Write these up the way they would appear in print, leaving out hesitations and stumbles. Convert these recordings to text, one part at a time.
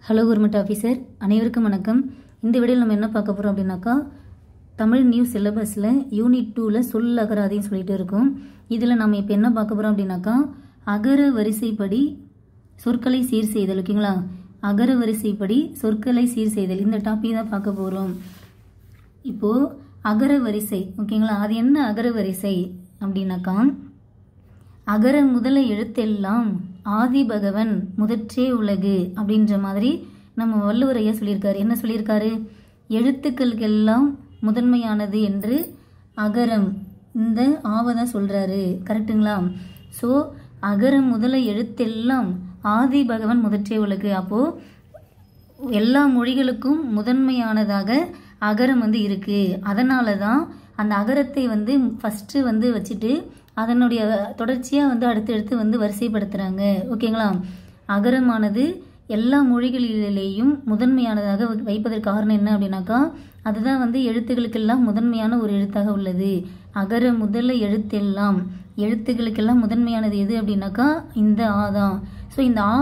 Hello government officer, அனைவருக்கும் வணக்கம். இந்த வீடியோவில் நம்ம என்ன பார்க்க போகிறோம் அப்படின்னாக்கா, தமிழ் நியூ சிலபஸில் யூனிட் 2ல் சொல் அகராதின்னு சொல்லிட்டு இருக்கும். இதில் நம்ம இப்போ என்ன பார்க்க போகிறோம் அப்படின்னாக்கா, அகர வரிசைப்படி சொற்களை சீர் செய்தல். ஓகேங்களா, அகர வரிசைப்படி சொற்களை சீர் செய்தல் இந்த டாபிக் தான் பார்க்க போகிறோம். இப்போது அகர வரிசை, ஓகேங்களா, அது என்ன அகர வரிசை அப்படின்னாக்கா, அகர முதல எழுத்தெல்லாம் ஆதி பகவன் முதற்றே உலகு அப்படின்ற மாதிரி நம்ம வள்ளுவர் ஐயா சொல்லியிருக்காரு. என்ன சொல்லியிருக்காரு? எழுத்துக்களுக்கெல்லாம் முதன்மையானது என்று அகரம், இந்த ஆவதான் சொல்றாரு. கரெக்டுங்களா? ஸோ அகரம் முதல எழுத்தெல்லாம் ஆதி பகவன் முதற்றே உலகு. அப்போ எல்லா மொழிகளுக்கும் முதன்மையானதாக அகரம் இருக்கு. அதனால தான் அந்த அகரத்தை ஃபர்ஸ்ட் வச்சுட்டு அதனுடைய தொடர்ச்சியாக அடுத்தடுத்து வரிசைப்படுத்துகிறாங்க. ஓகேங்களா, அகரமானது எல்லா மொழிகளிலேயும் முதன்மையானதாக வைப்பதற்கு காரணம் என்ன அப்படின்னாக்கா, அதுதான் எழுத்துக்களுக்கெல்லாம் முதன்மையான ஒரு எழுத்தாக உள்ளது. அகர முதல எழுத்துக்களுக்கெல்லாம் முதன்மையானது எது அப்படின்னாக்கா இந்த ஆ தான். ஸோ இந்த ஆ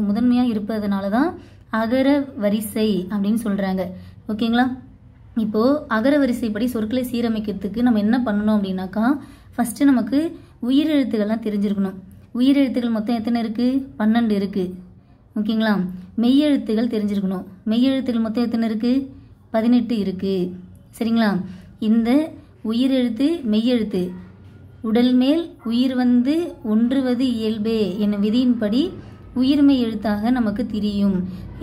முதன்மையாக இருப்பதனால தான் அகர வரிசை அப்படின்னு சொல்கிறாங்க. ஓகேங்களா, இப்போது அகர வரிசைப்படி சொற்களை சீரமைக்கிறதுக்கு நம்ம என்ன பண்ணணும் அப்படின்னாக்கா, ஃபஸ்ட்டு நமக்கு உயிரெழுத்துக்கள்லாம் தெரிஞ்சிருக்கணும். உயிரெழுத்துக்கள் மொத்தம் எத்தனை இருக்குது? 12 இருக்குது. ஓகேங்களா, மெய்யெழுத்துகள் தெரிஞ்சிருக்கணும். மெய்யெழுத்துக்கள் மொத்தம் எத்தனை இருக்குது? 18 இருக்குது. சரிங்களா, இந்த உயிரெழுத்து மெய்யெழுத்து உடல் மேல் உயிர் ஒன்றுவது இயல்பே என்னும் விதியின்படி உயிர்மெய் எழுத்தாக நமக்கு தெரியும்.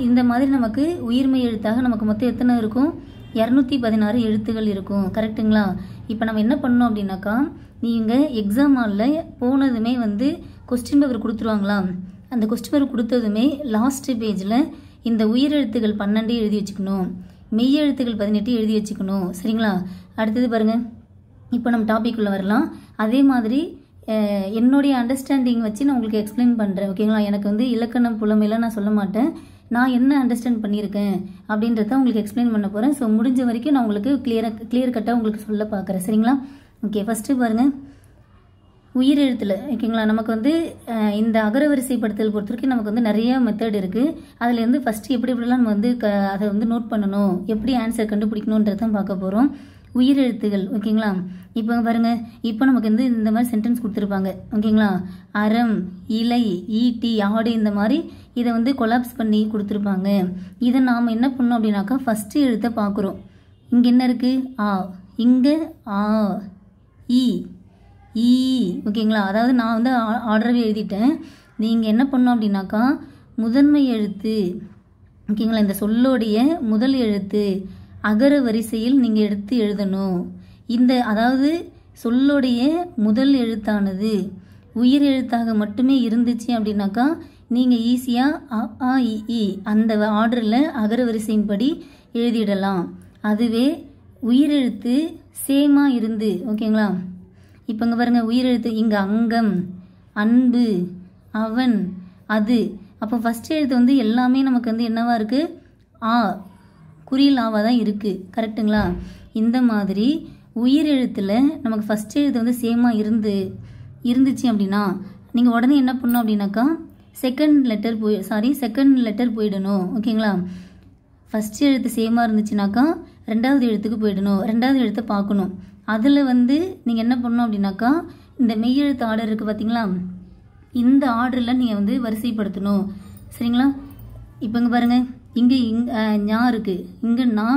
இந்த மாதிரி நமக்கு உயிர்மெய் எழுத்தாக நமக்கு மொத்தம் எத்தனை இருக்கும்? 216 எழுத்துகள் இருக்கும். கரெக்டுங்களா? இப்போ நம்ம என்ன பண்ணோம் அப்படின்னாக்கா, நீங்கள் எக்ஸாம் ஹாலில் போனதுமே கொஸ்டின் பேப்பர் கொடுத்துருவாங்களா? அந்த கொஸ்டின் பேப்பர் கொடுத்ததுமே லாஸ்ட் பேஜில் இந்த உயிரெழுத்துகள் 12 எழுதி வச்சுக்கணும், மெய்யெழுத்துகள் 18 எழுதி வச்சுக்கணும். சரிங்களா? அடுத்தது பாருங்கள், இப்போ நம்ம டாபிக் உள்ள வரலாம். அதே மாதிரி என்னுடைய அண்டர்ஸ்டாண்டிங் வச்சு நான் உங்களுக்கு எக்ஸ்பிளைன் பண்ணுறேன். ஓகேங்களா, எனக்கு இலக்கணம் புலமையெல்லாம் நான் சொல்ல மாட்டேன். நான் என்ன அண்டர்ஸ்டாண்ட் பண்ணியிருக்கேன் அப்படின்றத உங்களுக்கு எக்ஸ்பிளைன் பண்ண போகிறேன். ஸோ முடிஞ்ச வரைக்கும் நான் உங்களுக்கு கிளியர் கட்டாக உங்களுக்கு சொல்ல பார்க்குறேன். சரிங்களா? ஓகே, ஃபஸ்ட்டு பாருங்கள், உயிரெழுத்தில். ஓகேங்களா, நமக்கு இந்த அகரவரிசைப்படுத்தல் பொறுத்த வரைக்கும் நமக்கு நிறைய மெத்தட் இருக்குது. அதில் ஃபஸ்ட்டு எப்படிலாம் நம்ம அதை நோட் பண்ணணும், எப்படி ஆன்சர் கண்டுபிடிக்கணுன்றதான் பார்க்க போகிறோம். உயிரெழுத்துகள். ஓகேங்களா, இப்போ பாருங்கள், இப்போ நமக்கு இந்த மாதிரி சென்டென்ஸ் கொடுத்துருப்பாங்க. ஓகேங்களா, அறம், இலை, ஈட்டி, ஆடு, இந்த மாதிரி இதை கொலாப்ஸ் பண்ணி கொடுத்துருப்பாங்க. இதை நாம் என்ன பண்ணோம் அப்படின்னாக்கா, ஃபஸ்ட்டு எழுத்தை பார்க்குறோம். இங்கே என்ன இருக்குது? ஆ. இங்கே ஆ, ஈ, ஈ. ஓகேங்களா, அதாவது நான் ஆர்டரவே எழுதிட்டேன். நீங்கள் என்ன பண்ணோம் அப்படின்னாக்கா, முதன்மை எழுத்து, ஓகேங்களா, இந்த சொல்லோடைய முதல் எழுத்து அகர வரிசையில் நீங்கள் எடுத்து எழுதணும். அதாவது சொல்லுடைய முதல் எழுத்தானது உயிர் எழுத்தாக மட்டுமே இருந்துச்சு அப்படின்னாக்கா, நீங்கள் ஈஸியாக அ இ இ அந்த ஆர்டரில் அகர வரிசையின்படி எழுதிடலாம். அதுவே உயிரெழுத்து சேமாக இருந்து, ஓகேங்களா, இப்போ இங்கே பாருங்கள், உயிரெழுத்து இங்கே அங்கம், அன்பு, அவன், அது. அப்போ ஃபஸ்ட் எழுத்து எல்லாமே நமக்கு என்னவா இருக்குது? ஆ, குறியில் ஆவாக தான் இருக்குது. கரெக்டுங்களா? இந்த மாதிரி உயிரெழுத்தில் நமக்கு ஃபஸ்ட் எழுத்து சேமாக இருந்துச்சு அப்படின்னா நீங்கள் உடனே என்ன பண்ணணும் அப்படின்னாக்கா, செகண்ட் லெட்டர் போயிடணும். ஓகேங்களா, ஃபஸ்ட் எழுத்து சேமாக இருந்துச்சுனாக்கா ரெண்டாவது எழுத்துக்கு போயிடணும். ரெண்டாவது எழுத்தை பார்க்கணும். அதில் நீங்கள் என்ன பண்ணணும் அப்படின்னாக்கா, இந்த மெய்யெழுத்து ஆர்டர் இருக்குது பார்த்தீங்களா, இந்த ஆர்டரில் நீங்கள் வரிசைப்படுத்தணும். சரிங்களா? இப்போ இங்கே பாருங்கள், இங்கே ஞா இருக்குது, இங்கே நா,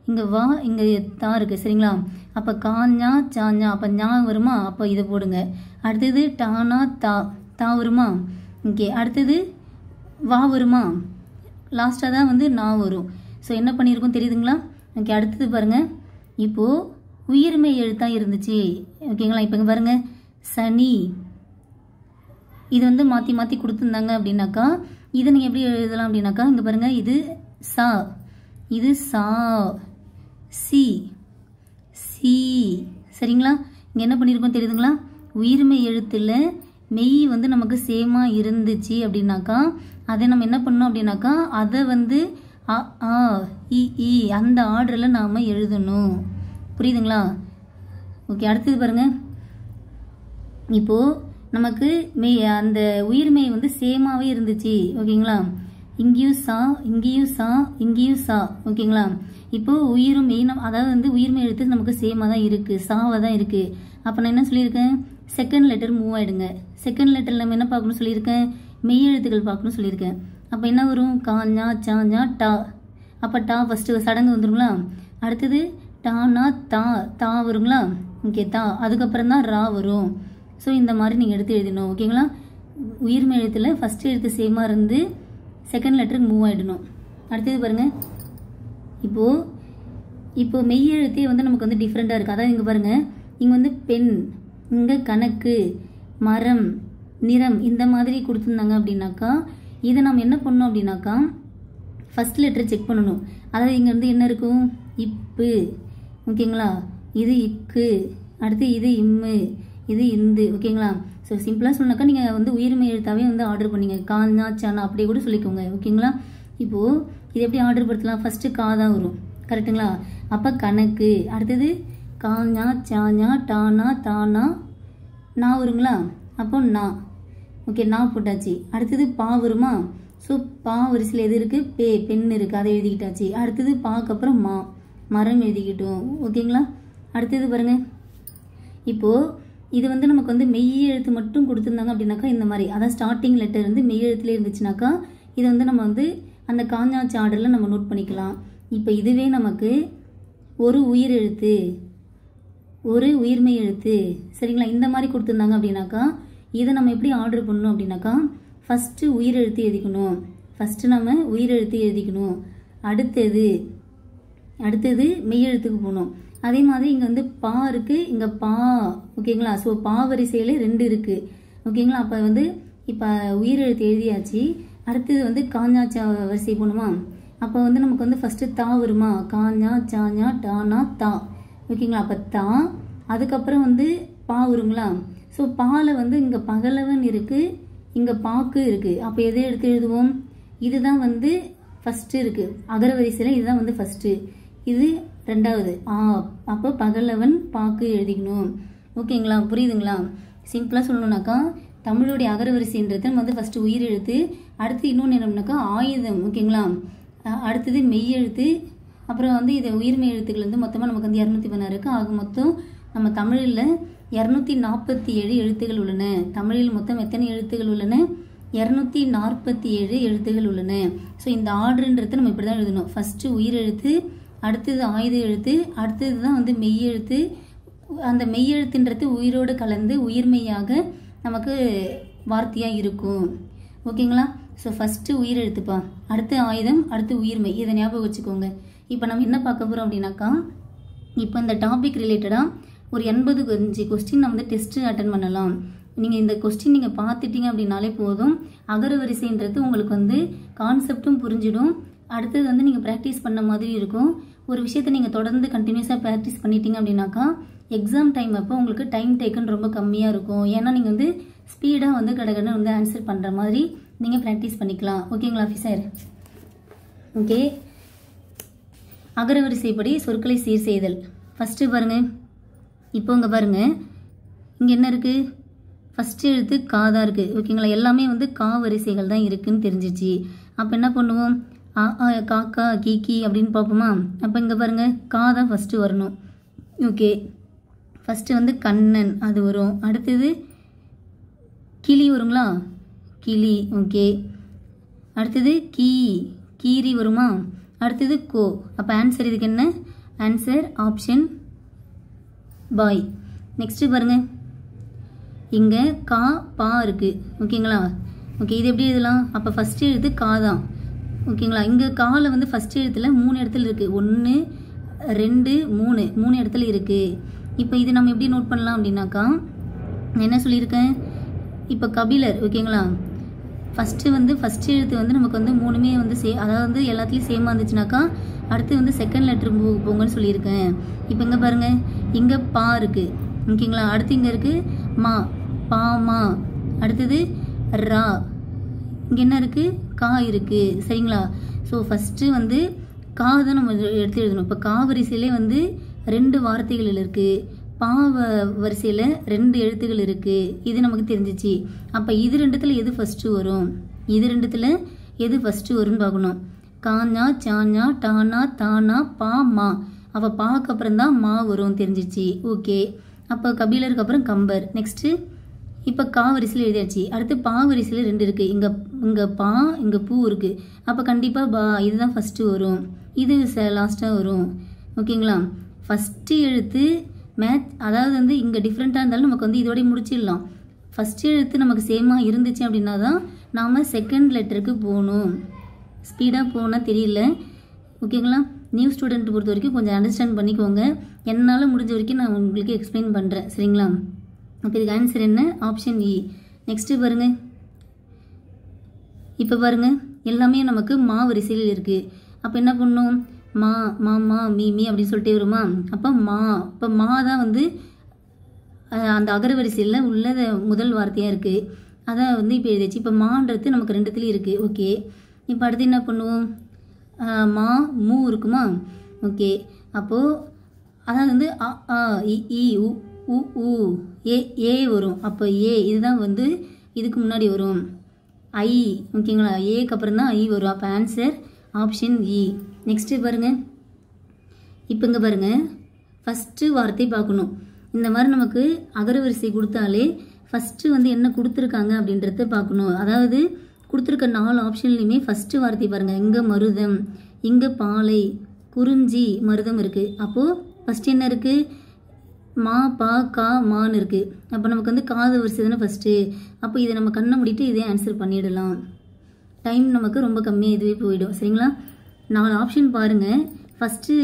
இங்கே வா, இங்கே தா இருக்குது. சரிங்களா? அப்போ காஞ்சா சாஞ்சா, அப்போ ஞா வருமா? அப்போ இதை போடுங்க. அடுத்தது டானா தா, தா வருமா? ஓகே, அடுத்தது வா வருமா? லாஸ்ட்டாக தான் நா வரும். ஸோ என்ன பண்ணியிருக்கோம் தெரியுதுங்களா? ஓகே, அடுத்தது பாருங்கள், இப்போது உயிர்மெய் எழுத்தாக இருந்துச்சு. ஓகேங்களா, இப்போ இங்கே பாருங்கள், சனி. இது மாற்றி மாற்றி கொடுத்துருந்தாங்க அப்படின்னாக்கா, இதை நீங்கள் எப்படி எழுதலாம் அப்படின்னாக்கா, இங்கே பாருங்கள், இது சா, இது சா, சி, சி. சரிங்களா? இங்கே என்ன பண்ணியிருக்கோம் தெரியுதுங்களா? உயிர்மெய் எழுத்தில் மெய் நமக்கு சேமாக இருந்துச்சு அப்படின்னாக்கா, அதை நம்ம என்ன பண்ணோம் அப்படின்னாக்கா, அதை அ ஆ இ இ அந்த ஆர்டரில் நாம் எழுதணும். புரியுதுங்களா? ஓகே, அடுத்தது பாருங்கள், இப்போது நமக்கு அந்த உயிர்மெய் சேமாகவே இருந்துச்சு. ஓகேங்களா, இங்கேயும் சா, இங்கேயும் சா, இங்கேயும் சா. ஓகேங்களா? இப்போ உயிரும் மெயினும், அதாவது வந்து உயிர்மை எழுத்து நமக்கு சேமாக தான் இருக்குது, சாவாக தான் இருக்குது. அப்போ நான் என்ன சொல்லியிருக்கேன், செகண்ட் லெட்டர் மூவ் ஆகிடுங்க. செகண்ட் லெட்டரில் நம்ம என்ன பார்க்கணும்னு சொல்லியிருக்கேன், மெய் எழுத்துக்கள் பார்க்கணும்னு சொல்லியிருக்கேன். அப்போ என்ன வரும், கா ஞா சா ஞா டா. அப்போ டா ஃபஸ்ட்டு சடங்கு வந்துருங்களா? அடுத்தது டானா தா, தா வருங்களா? ஓகே, தா. அதுக்கப்புறம் தான் ரா வரும். ஸோ இந்த மாதிரி நீங்கள் எடுத்து எழுதணும். ஓகேங்களா? உயிர்மை எழுத்தில் ஃபஸ்ட்டு எழுத்து சேமாக இருந்து செகண்ட் லெட்டருக்கு மூவ் ஆகிடணும். அடுத்தது பாருங்கள், இப்போது மெய் எழுத்தே வந்து நமக்கு வந்து டிஃப்ரெண்ட்டாக இருக்குது. அதாவது இங்கே பாருங்கள், இங்கே வந்து பெண், இங்கே கணக்கு, மரம், நிறம் இந்த மாதிரி கொடுத்துருந்தாங்க அப்படின்னாக்கா இதை நம்ம என்ன பண்ணணும் அப்படின்னாக்கா ஃபஸ்ட் லெட்டரை செக் பண்ணணும். அதாவது இங்கே வந்து என்ன இருக்கும், இப்பு. ஓகேங்களா? இது இக்கு, அடுத்து இது இம்மு, இது இந்து. ஓகேங்களா? ஸோ சிம்பிளாக சொன்னாக்கா நீங்கள் வந்து உயிர்மை எழுத்தாவே வந்து ஆர்டர் பண்ணிங்க, காஞ்சா சானா அப்படியே கூட சொல்லிக்கோங்க. ஓகேங்களா? இப்போது இது எப்படி ஆர்டர் படுத்தலாம், ஃபஸ்ட்டு கா தான் வரும், கரெக்டுங்களா? அப்போ கணக்கு, அடுத்தது காஞ்சா சாஞா டானா தானா நா வருங்களா? அப்போ நா. ஓகே, நா போட்டாச்சு. அடுத்தது பா வருமா? ஸோ பா வரிசையில் எது இருக்குது, பெண் இருக்குது, அதை எழுதிக்கிட்டாச்சு. அடுத்தது பாக்கு அப்புறம் மா, மரம் எழுதிக்கிட்டோம். ஓகேங்களா? அடுத்தது பாருங்கள், இப்போது இது வந்து நமக்கு வந்து மெய் எழுத்து மட்டும் கொடுத்துருந்தாங்க அப்படின்னாக்கா இந்த மாதிரி, அதான் ஸ்டார்டிங் லெட்டர் வந்து மெய் எழுத்துல இருந்துச்சுனாக்கா இதை வந்து நம்ம வந்து அந்த காஞ்சாச்சி ஆர்டரில் நம்ம நோட் பண்ணிக்கலாம். இப்போ இதுவே நமக்கு ஒரு உயிர் எழுத்து, ஒரு உயிர்மெய் எழுத்து, சரிங்களா? இந்த மாதிரி கொடுத்துருந்தாங்க அப்படின்னாக்கா இதை நம்ம எப்படி ஆர்டர் பண்ணணும் அப்படின்னாக்கா ஃபஸ்ட்டு உயிர் எழுத்து எழுதிக்கணும். ஃபஸ்ட்டு நம்ம உயிர் எழுத்து எழுதிக்கணும். அடுத்தது மெய் எழுத்துக்கு போகணும். அதே மாதிரி இங்கே வந்து பா இருக்குது, இங்கே பா. ஓகேங்களா? ஸோ பா வரிசையில் 2 இருக்குது. ஓகேங்களா? அப்போ வந்து இப்போ உயிர் எழுத்து எழுதியாச்சு. அடுத்தது வந்து காஞ்சாச்சா வரிசை போகணுமா? அப்போ வந்து நமக்கு வந்து ஃபஸ்ட்டு தா வருமா? காஞ்சா சாஞா டானா தா. ஓகேங்களா? அப்போ தா. அதுக்கப்புறம் வந்து பா வருங்களா? ஸோ பாவில் வந்து இங்கே பகலவன் இருக்குது, இங்கே பாக்கு இருக்குது. அப்போ எதை எடுத்து எழுதுவோம், இதுதான் வந்து ஃபஸ்ட்டு இருக்குது அகர வரிசையில், இதுதான் வந்து ஃபஸ்ட்டு, இது ரெண்டாவது ஆ. அப்போ பகலவன் பாக்கு எழுதிக்கணும். ஓகேங்களா? புரியுதுங்களா? சிம்பிளாக சொல்லணுன்னாக்கா தமிழுடைய அகர வரிசைன்றது நம்ம வந்து ஃபஸ்ட்டு உயிர் எழுத்து, அடுத்து இன்னொன்று என்னம்னாக்கா ஆயுதம். ஓகேங்களா? அடுத்தது மெய் எழுத்து, அப்புறம் வந்து இது உயிர்மெய் எழுத்துக்கள் வந்து மொத்தமாக நமக்கு வந்து 216 இருக்குது. ஆக மொத்தம் நம்ம தமிழில் 247 எழுத்துக்கள் உள்ளன. தமிழில் மொத்தம் எத்தனை எழுத்துக்கள் உள்ளன, 247 எழுத்துக்கள் உள்ளன. ஸோ இந்த ஆர்டர்ன்றது நம்ம இப்படி தான் எழுதணும். ஃபஸ்ட்டு உயிர் எழுத்து, அடுத்தது ஆயுத எழுத்து, அடுத்தது தான் வந்து மெய் எழுத்து. அந்த மெய் எழுத்துன்றது உயிரோடு கலந்து உயிர்மெய்யாக நமக்கு வார்த்தையாக இருக்கும். ஓகேங்களா? ஸோ ஃபஸ்ட்டு உயிர் எழுத்துப்பா, அடுத்து ஆயுதம், அடுத்து உயிர்மெய். இதை ஞாபகம் வச்சுக்கோங்க. இப்போ நம்ம என்ன பார்க்க போகிறோம் அப்படின்னாக்கா, இப்போ இந்த டாபிக் ரிலேட்டடாக ஒரு 85 கொஸ்டின் நம்ம வந்து டெஸ்ட்டு அட்டன் பண்ணலாம். நீங்கள் இந்த கொஸ்டின் நீங்கள் பார்த்துட்டீங்க அப்படின்னாலே போதும், அகர வரிசைன்றது உங்களுக்கு வந்து கான்செப்டும் புரிஞ்சிடும். அடுத்தது வந்து நீங்கள் ப்ராக்டிஸ் பண்ண மாதிரி இருக்கும். ஒரு விஷயத்தை நீங்கள் தொடர்ந்து கண்டினியூஸாக ப்ராக்டிஸ் பண்ணிட்டீங்க அப்படின்னாக்கா எக்ஸாம் டைம் அப்போ உங்களுக்கு டைம் டேக்கன் ரொம்ப கம்மியாக இருக்கும். ஏன்னா நீங்கள் வந்து ஸ்பீடாக வந்து கடகடன்னு வந்து ஆன்சர் பண்ணுற மாதிரி நீங்கள் ப்ராக்டிஸ் பண்ணிக்கலாம். ஓகேங்களா ஆஃபீஸர்? ஓகே, அகர வரிசைப்படி சொற்களை சீர் செய்தல். ஃபஸ்ட்டு பாருங்கள், இப்போ இங்கே பாருங்கள், இங்கே என்ன இருக்குது, ஃபஸ்ட்டு எழுத்து கா தான் இருக்குது. ஓகேங்களா? எல்லாமே வந்து கா வரிசைகள் தான் இருக்குதுன்னு தெரிஞ்சிச்சு. அப்போ என்ன பண்ணுவோம், ஆ ஆ காக்கா கீக்கி அப்படின்னு பார்ப்போமா? அப்போ இங்கே பாருங்கள், கா தான் ஃபஸ்ட்டு வரணும். ஓகே, ஃபஸ்ட்டு வந்து கண்ணன் அது வரும். அடுத்தது கிளி வருங்களா? கிளி. ஓகே, அடுத்தது கீரி வருமா? அடுத்தது கோ. அப்போ ஆன்சர் இதுக்கு என்ன ஆன்சர்? ஆப்ஷன் பாய். நெக்ஸ்ட்டு பாருங்கள், இங்கே கா பா இருக்குது. ஓகேங்களா? ஓகே, இது எப்படி எழுதலாம்? அப்போ ஃபஸ்ட்டு எழுத்து கா தான். ஓகேங்களா? இங்கே காவில் வந்து ஃபஸ்ட்டு எழுத்துல 3 இடத்துல இருக்குது. 1 2 3 இடத்துல இருக்குது. இப்போ இது நம்ம எப்படி நோட் பண்ணலாம் அப்படின்னாக்கா, நான் என்ன சொல்லியிருக்கேன், இப்போ கபிலர். ஓகேங்களா? ஃபஸ்ட்டு எழுத்து வந்து நமக்கு வந்து 3மே வந்து அதாவது வந்து எல்லாத்துலேயும் சேமாக இருந்துச்சுனாக்கா அடுத்து வந்து செகண்ட் லெட்டர் போங்கன்னு சொல்லியிருக்கேன். இப்போ இங்கே பாருங்கள், இங்கே பா இருக்குது. ஓகேங்களா? அடுத்து இங்கே இருக்குது மா, பாமா. அடுத்தது ரா, இங்கே என்ன இருக்குது, கா இருக்குது. சரிங்களா? ஸோ ஃபஸ்ட்டு வந்து கா தான் நம்ம எடுத்து எழுதணும். இப்போ கா வரிசையிலே வந்து 2 வார்த்தைகள் இருக்குது, பா வரிசையில் 2 எழுத்துக்கள் இருக்குது. இது நமக்கு தெரிஞ்சிச்சு. அப்போ இது 2த்துல எது ஃபஸ்ட்டு வரும், இது 2த்துல எது ஃபஸ்ட்டு வரும்னு பார்க்கணும். காஞ்சா சாஞ்சா டானா தானா பா மா. அப்போ பாக்கு அப்புறம் தான் மா வரும் தெரிஞ்சிச்சு. ஓகே, அப்போ கபிலருக்கு அப்புறம் கம்பர். நெக்ஸ்ட்டு இப்போ கா வரிசையில் எழுதியாச்சு. அடுத்து பா வரிசையில் 2 இருக்குது. இங்கே பா, இங்கே பூ இருக்குது. அப்போ கண்டிப்பாக பா இதுதான் ஃபஸ்ட்டு வரும், இது லாஸ்ட்டாக வரும். ஓகேங்களா? ஃபஸ்ட்டு எழுத்து மேட்ச், அதாவது வந்து இங்கே டிஃப்ரெண்ட்டாக இருந்தாலும் நமக்கு வந்து இதோடய முடிச்சிடலாம். ஃபஸ்ட்டு எழுத்து நமக்கு சேமாக இருந்துச்சு அப்படின்னா தான் நாம் செகண்ட் லெட்டருக்கு போகணும். ஸ்பீடாக போனால் தெரியல. ஓகேங்களா? நியூ ஸ்டூடெண்ட் பொறுத்த வரைக்கும் கொஞ்சம் அண்டர்ஸ்டாண்ட் பண்ணிக்கோங்க. என்னால் முடிஞ்ச வரைக்கும் நான் உங்களுக்கு எக்ஸ்பிளைன் பண்ணுறேன். சரிங்களா? அப்போ இதுக்கு ஆன்சர் என்ன? ஆப்ஷன் இ. நெக்ஸ்ட்டு பாருங்கள். இப்போ பாருங்கள், எல்லாமே நமக்கு மா வரிசையில் இருக்குது. அப்போ என்ன பண்ணணும்? மா மாமா மீ மீ அப்படின்னு சொல்லிட்டே வருமா? அப்போ மா, இப்போ மா தான் வந்து அந்த அகர வரிசையில் உள்ள முதல் வார்த்தையாக இருக்குது. அதை வந்து இப்போ எழுதிச்சு. இப்போ மான்றது நமக்கு 2த்துலேயும் இருக்குது. ஓகே, இப்போ அடுத்து என்ன பண்ணுவோம்? மா மூ இருக்குமா? ஓகே, அப்போது அதாவது வந்து அ ஆ இ ஈ உ உ ஊ ஏ ஏ வரும். அப்போ ஏ இதுதான் வந்து இதுக்கு முன்னாடி வரும். ஐ. ஓகேங்களா? ஏக்கு அப்புறம் தான் ஐ வரும். அப்போ ஆன்சர் ஆப்ஷன் இ. நெக்ஸ்ட்டு பாருங்கள். இப்போ இங்கே பாருங்கள், ஃபஸ்ட்டு வார்த்தை பார்க்கணும். இந்த மாதிரி நமக்கு அகர வரிசை கொடுத்தாலே ஃபஸ்ட்டு வந்து என்ன கொடுத்துருக்காங்க அப்படின்றத பார்க்கணும். அதாவது கொடுத்துருக்க 4 ஆப்ஷன்லையுமே ஃபஸ்ட்டு வார்த்தை பாருங்கள். இங்கே மருதம், இங்கே பாலை, குறிஞ்சி, மருதம் இருக்குது. அப்போது ஃபஸ்ட்டு என்ன இருக்குது? மா பா கா மான்னு இருக்குது. அப்போ நமக்கு வந்து காது வரிசை தானே ஃபஸ்ட்டு. அப்போ இதை நம்ம கண்ணை மூடிட்டு இதே ஆன்சர் பண்ணிடலாம். டைம் நமக்கு ரொம்ப கம்மியாக இதுவே போயிடும். சரிங்களா? 4 ஆப்ஷன் பாருங்கள். ஃபஸ்ட்டு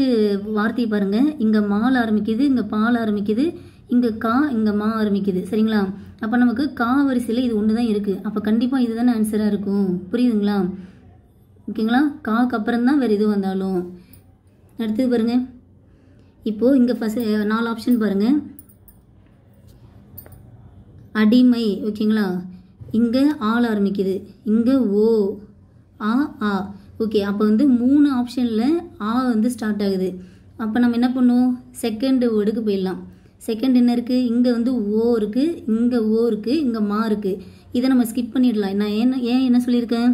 வார்த்தையை பாருங்கள். இங்கே மால் ஆரம்பிக்குது, இங்கே பால் ஆரம்பிக்குது, இங்கே கா, இங்கே மா ஆரம்பிக்குது. சரிங்களா? அப்போ நமக்கு கா வரிசையில் இது ஒன்று தான் இருக்குது. அப்போ கண்டிப்பாக இது தானே ஆன்சராக இருக்கும். புரியுதுங்களா? ஓகேங்களா? காக்கு அப்புறம் தான் வேறு எதுவும் வந்தாலும். அடுத்தது பாருங்கள். இப்போது இங்கே ஃபஸ்ட் 4 ஆப்ஷன் பாருங்கள். அடிமை. ஓகேங்களா? இங்கே ஆள் ஆரம்பிக்குது, இங்கே ஓ ஆ ஆ. ஓகே, அப்போ வந்து 3 ஆப்ஷனில் ஆ வந்து ஸ்டார்ட் ஆகுது. அப்போ நம்ம என்ன பண்ணுவோம்? செகண்ட் வேர்டுக்கு போயிடலாம். செகண்ட் என்ன இருக்குது? இங்கே வந்து ஓ இருக்குது, இங்கே ஓ இருக்குது, இங்கே மா இருக்குது. இதை நம்ம ஸ்கிப் பண்ணிடலாம். நான் ஏன் என்ன சொல்லியிருக்கேன்?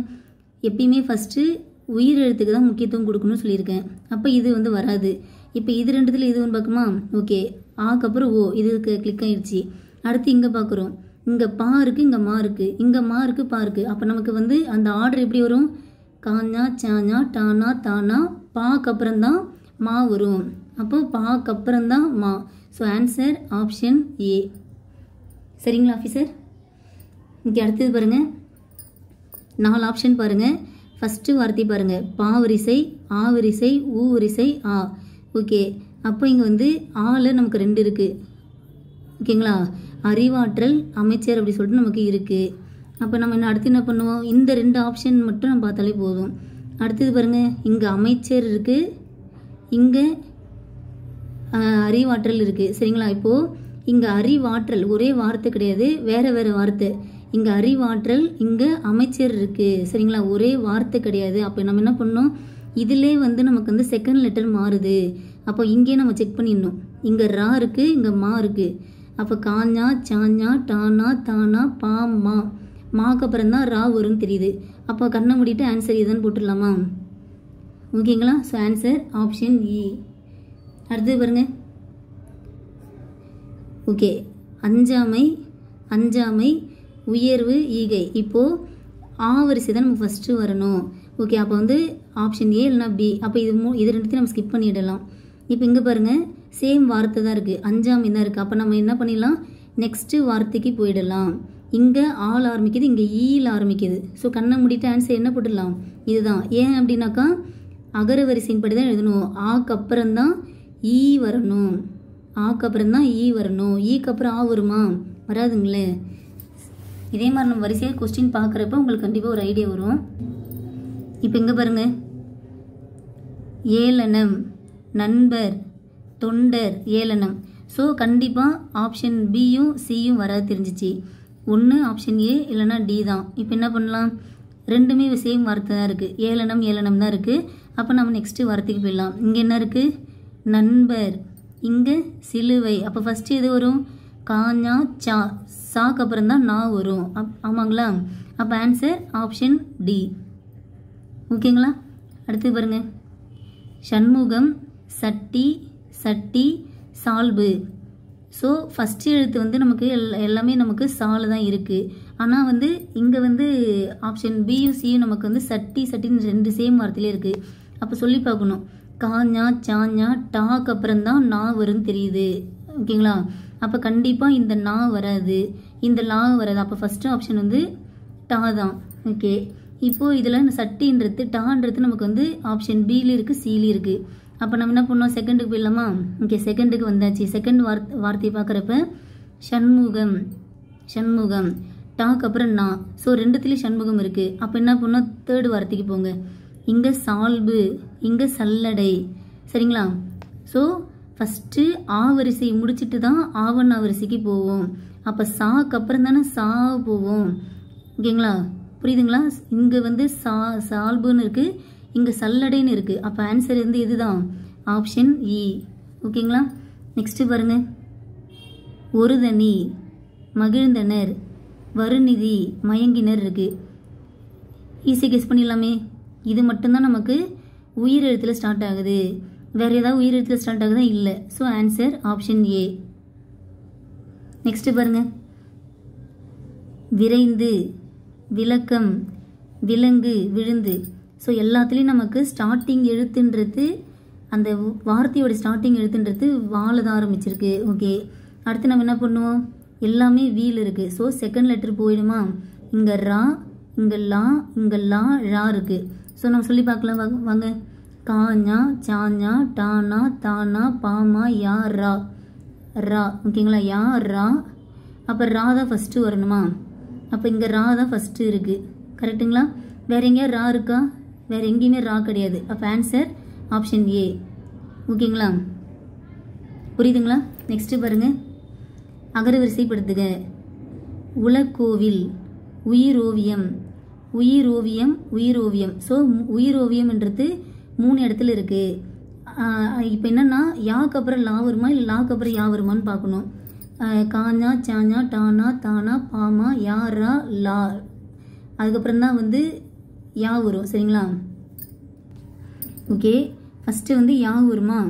எப்பயுமே ஃபஸ்ட்டு உயிர் எழுத்துக்கு தான் முக்கியத்துவம் கொடுக்கணும்னு சொல்லியிருக்கேன். அப்போ இது வந்து வராது. இப்போ இது 2த்தில் இது ஒன்று பார்க்குமா? ஓகே, ஆக்கு அப்புறம் ஓ, இதுக்கு கிளிக் ஆகிடுச்சு. அடுத்து இங்கே பார்க்குறோம். இங்கே பா இருக்குது, இங்கே மா இருக்குது, இங்கே மா இருக்குது, பா இருக்குது. அப்போ நமக்கு வந்து அந்த ஆர்டர் எப்படி வரும்? காஞ்சா சாஞ்சா டானா தானா பாக்கு அப்புறம் தான் மா வரும். அப்போ பாக்கு அப்புறம் தான் மா. ஸோ ஆன்சர் ஆப்ஷன் ஏ. சரிங்களா ஆஃபீஸர்? இங்கே அடுத்தது பாருங்கள். 4 ஆப்ஷன் பாருங்கள். ஃபஸ்ட்டு வார்த்தை பாருங்கள். பா வரிசை, ஆ வரிசை, ஊ வரிசை, ஆ. ஓகே, அப்போ இங்கே வந்து ஆல நமக்கு 2 இருக்குது. ஓகேங்களா? அறிவாற்றல், அமைச்சர் அப்படி சொல்லிட்டு நமக்கு இருக்குது. அப்போ நம்ம என்ன அடுத்து என்ன பண்ணுவோம்? இந்த 2 ஆப்ஷன் மட்டும் நம்ம பார்த்தாலே போதும். அடுத்தது பாருங்கள். இங்கே அமைச்சர் இருக்குது, இங்கே அறிவாற்றல் இருக்குது. சரிங்களா? இப்போது இங்கே அறிவாற்றல் ஒரே வார்த்தை கிடையாது, வேறு வேறு வார்த்தை. இங்கே அறிவாற்றல், இங்கே அமைச்சர் இருக்குது. சரிங்களா? ஒரே வார்த்தை கிடையாது. அப்போ நம்ம என்ன பண்ணணும்? இதிலே வந்து நமக்கு வந்து செகண்ட் லெட்டர் மாறுது. அப்போ இங்கே நம்ம செக் பண்ணிடணும். இங்கே ரா இருக்குது, இங்கே மா இருக்குது. அப்போ காஞ்சா சாஞ்சா டானா தானா பா மா. மாக்கு அப்புறம் தான் ரா வரும்னு தெரியுது. அப்போ கண்ணை மூடிட்டு ஆன்சர் இதுன்னு போட்டுடலாமா? ஓகேங்களா? ஸோ ஆன்சர் ஆப்ஷன் இ. அடுத்தது பாருங்க. ஓகே, அஞ்சாமை, அஞ்சாமை, உயர்வு, ஈகை. இப்போது ஆ வரிசை தான் நமக்கு ஃபஸ்ட்டு வரணும். ஓகே, அப்போ வந்து ஆப்ஷன் ஏ இல்லைனா பி. அப்போ இது 2த்தையும் நம்ம ஸ்கிப் பண்ணிடலாம். இப்போ இங்கே பாருங்கள், சேம் வார்த்தை தான் இருக்குது, அஞ்சாமை தான் இருக்குது. அப்போ நம்ம என்ன பண்ணிடலாம்? நெக்ஸ்ட்டு வார்த்தைக்கு போயிடலாம். இங்கே ஆள் ஆரம்பிக்குது, இங்கே ஈயில் ஆரம்பிக்குது. ஸோ கண்ணை மூடிட்டு ஆன்சர் என்ன போட்டுடலாம்? இதுதான். ஏன் அப்படின்னாக்கா அகர வரிசையின்படி தான் எழுதணும். ஆக்கு அப்புறம் தான் ஈ வரணும், ஆக்கு அப்புறம் தான் ஈ வரணும். ஈக்கு அப்புறம் ஆ வருமா? வராதுங்களே. இதே மாதிரி நம்ம வரிசையாக கொஸ்டின் பார்க்குறப்ப உங்களுக்கு கண்டிப்பாக ஒரு ஐடியா வரும். இப்போ இங்கே பாருங்கள், ஏளனம், நண்பர், தொண்டர், ஏளனம். ஸோ கண்டிப்பாக ஆப்ஷன் பியும் சியும் வராது தெரிஞ்சிச்சு. ஒன்று ஆப்ஷன் ஏ இல்லைனா டி தான். இப்போ என்ன பண்ணலாம்? 2மே சேம் வார்த்தை தான் இருக்குது, ஏளனம் ஏளனம் தான் இருக்குது. அப்போ நம்ம நெக்ஸ்ட்டு வார்த்தைக்கு போயிடலாம். இங்கே என்ன இருக்குது? நண்பர், இங்கே சிலுவை. அப்போ ஃபஸ்ட்டு எது வரும்? காஞ்சா சா, சாக்கு அப்புறம் தான் நா வரும். ஆமாங்களா? அப்போ ஆன்சர் ஆப்ஷன் டி. ஓகேங்களா? அடுத்து பாருங்க, சண்முகம், சட்டி, சட்டி, சால்பு. ஸோ ஃபஸ்ட்டு எழுத்து வந்து நமக்கு எல்லாமே நமக்கு சால் தான் இருக்குது. ஆனால் வந்து இங்கே வந்து ஆப்ஷன் பியும் சியும் நமக்கு வந்து சட்டி சட்டின்னு 2 சேம் வார்த்தையிலே இருக்குது. அப்போ சொல்லி பார்க்கணும். காஞ்சா சாஞ்சா டாக்கு அப்புறம் தான் நா வரும்னு தெரியுது. ஓகேங்களா? அப்போ கண்டிப்பாக இந்த நா வராது, இந்த லா வராது. அப்போ ஃபஸ்ட்டு ஆப்ஷன் வந்து டா தான். ஓகே, இப்போது இதில் சட்டின்றது டான்றது நமக்கு வந்து ஆப்ஷன் பியில் இருக்குது, சியில் இருக்குது. அப்போ நம்ம என்ன பண்ணோம், செகண்டுக்கு போயிடலாமா? ஓகே, செகண்டுக்கு வந்தாச்சு. செகண்ட் வார்த்தையை பார்க்குறப்ப சண்முகம், சண்முகம், டாக்கு அப்புறம் நா. ஸோ 2த்துலேயும் சண்முகம் இருக்குது. அப்போ என்ன பண்ணோம், தேர்டு வார்த்தைக்கு போங்க. இங்கே சால்பு, இங்கே சல்லடை. சரிங்களா? ஸோ ஃபஸ்ட்டு ஆ வரிசை முடிச்சுட்டு தான் ஆவண்ணா வரிசைக்கு போவோம். அப்போ சாக்கு அப்புறம் தானே சா போவோம். ஓகேங்களா? புரியுதுங்களா? இங்கே வந்து சால்புன்னு இருக்குது, இங்கே சல்லடைன்னு இருக்குது. அப்போ ஆன்சர் வந்து இதுதான் ஆப்ஷன் இ. ஓகேங்களா? நெக்ஸ்ட்டு பாருங்க, ஒருதனி, மகிழ்ந்தனர், வருநிதி, மயங்கினர் இருக்குது. ஈஸி கெஸ் பண்ணிடலாமே. இது மட்டும்தான் நமக்கு உயிர் எழுத்தில் ஸ்டார்ட் ஆகுது. வேறு ஏதாவது உயிர் எழுத்தில் ஸ்டார்ட் ஆகுதா? இல்லை. ஸோ ஆன்சர் ஆப்ஷன் ஏ. நெக்ஸ்ட்டு பாருங்க, விரைந்து, விளக்கம், விலங்கு, விழுந்து. ஸோ எல்லாத்துலேயும் நமக்கு ஸ்டார்டிங் எழுத்துன்றது, அந்த வார்த்தையோட ஸ்டார்டிங் எழுத்துன்றது வாழ தான் ஆரம்பிச்சிருக்கு. ஓகே, அடுத்து நம்ம என்ன பண்ணுவோம், எல்லாமே வீல் இருக்குது. ஸோ செகண்ட் லெட்டர் போயிடுமா? இங்கே ரா, இங்கே லா, இங்கே லா, ரா இருக்குது. ஸோ நம்ம சொல்லி பார்க்கலாம் வாங்க. காஞ்சா சாஞ்சா டானா தானா பாமா யா ரா, ரா. ஓகேங்களா? யா ரா. அப்போ ரா தான் ஃபஸ்ட்டு வரணுமா? அப்போ இங்கே ரா தான் ஃபஸ்ட்டு இருக்குது. கரெக்டுங்களா? வேறு எங்கேயா ரா இருக்கா? வேறு எங்கேயுமே ரா கிடையாது. அப்போ ஆன்சர் ஆப்ஷன் ஏ. ஓகேங்களா? புரியுதுங்களா? நெக்ஸ்ட்டு பாருங்கள், அகரவரிசைப்படுத்துக. உலக்கோவில், உயிரோவியம், உயிரோவியம், உயிரோவியம். ஸோ உயிரோவியம்ன்றது 3 இடத்துல இருக்குது. இப்போ என்னென்னா, யாக்கு அப்புறம் லா வருமா இல்லை லாக்கு அப்புறம் யா வருமானு பார்க்கணும். காஞ்சா சாஞ்சா டானா தானா பாமா யா ரா லா, அதுக்கப்புறம் தான் வந்து யா வரும். சரிங்களா? ஓகே, ஃபஸ்ட்டு வந்து யா வருமா?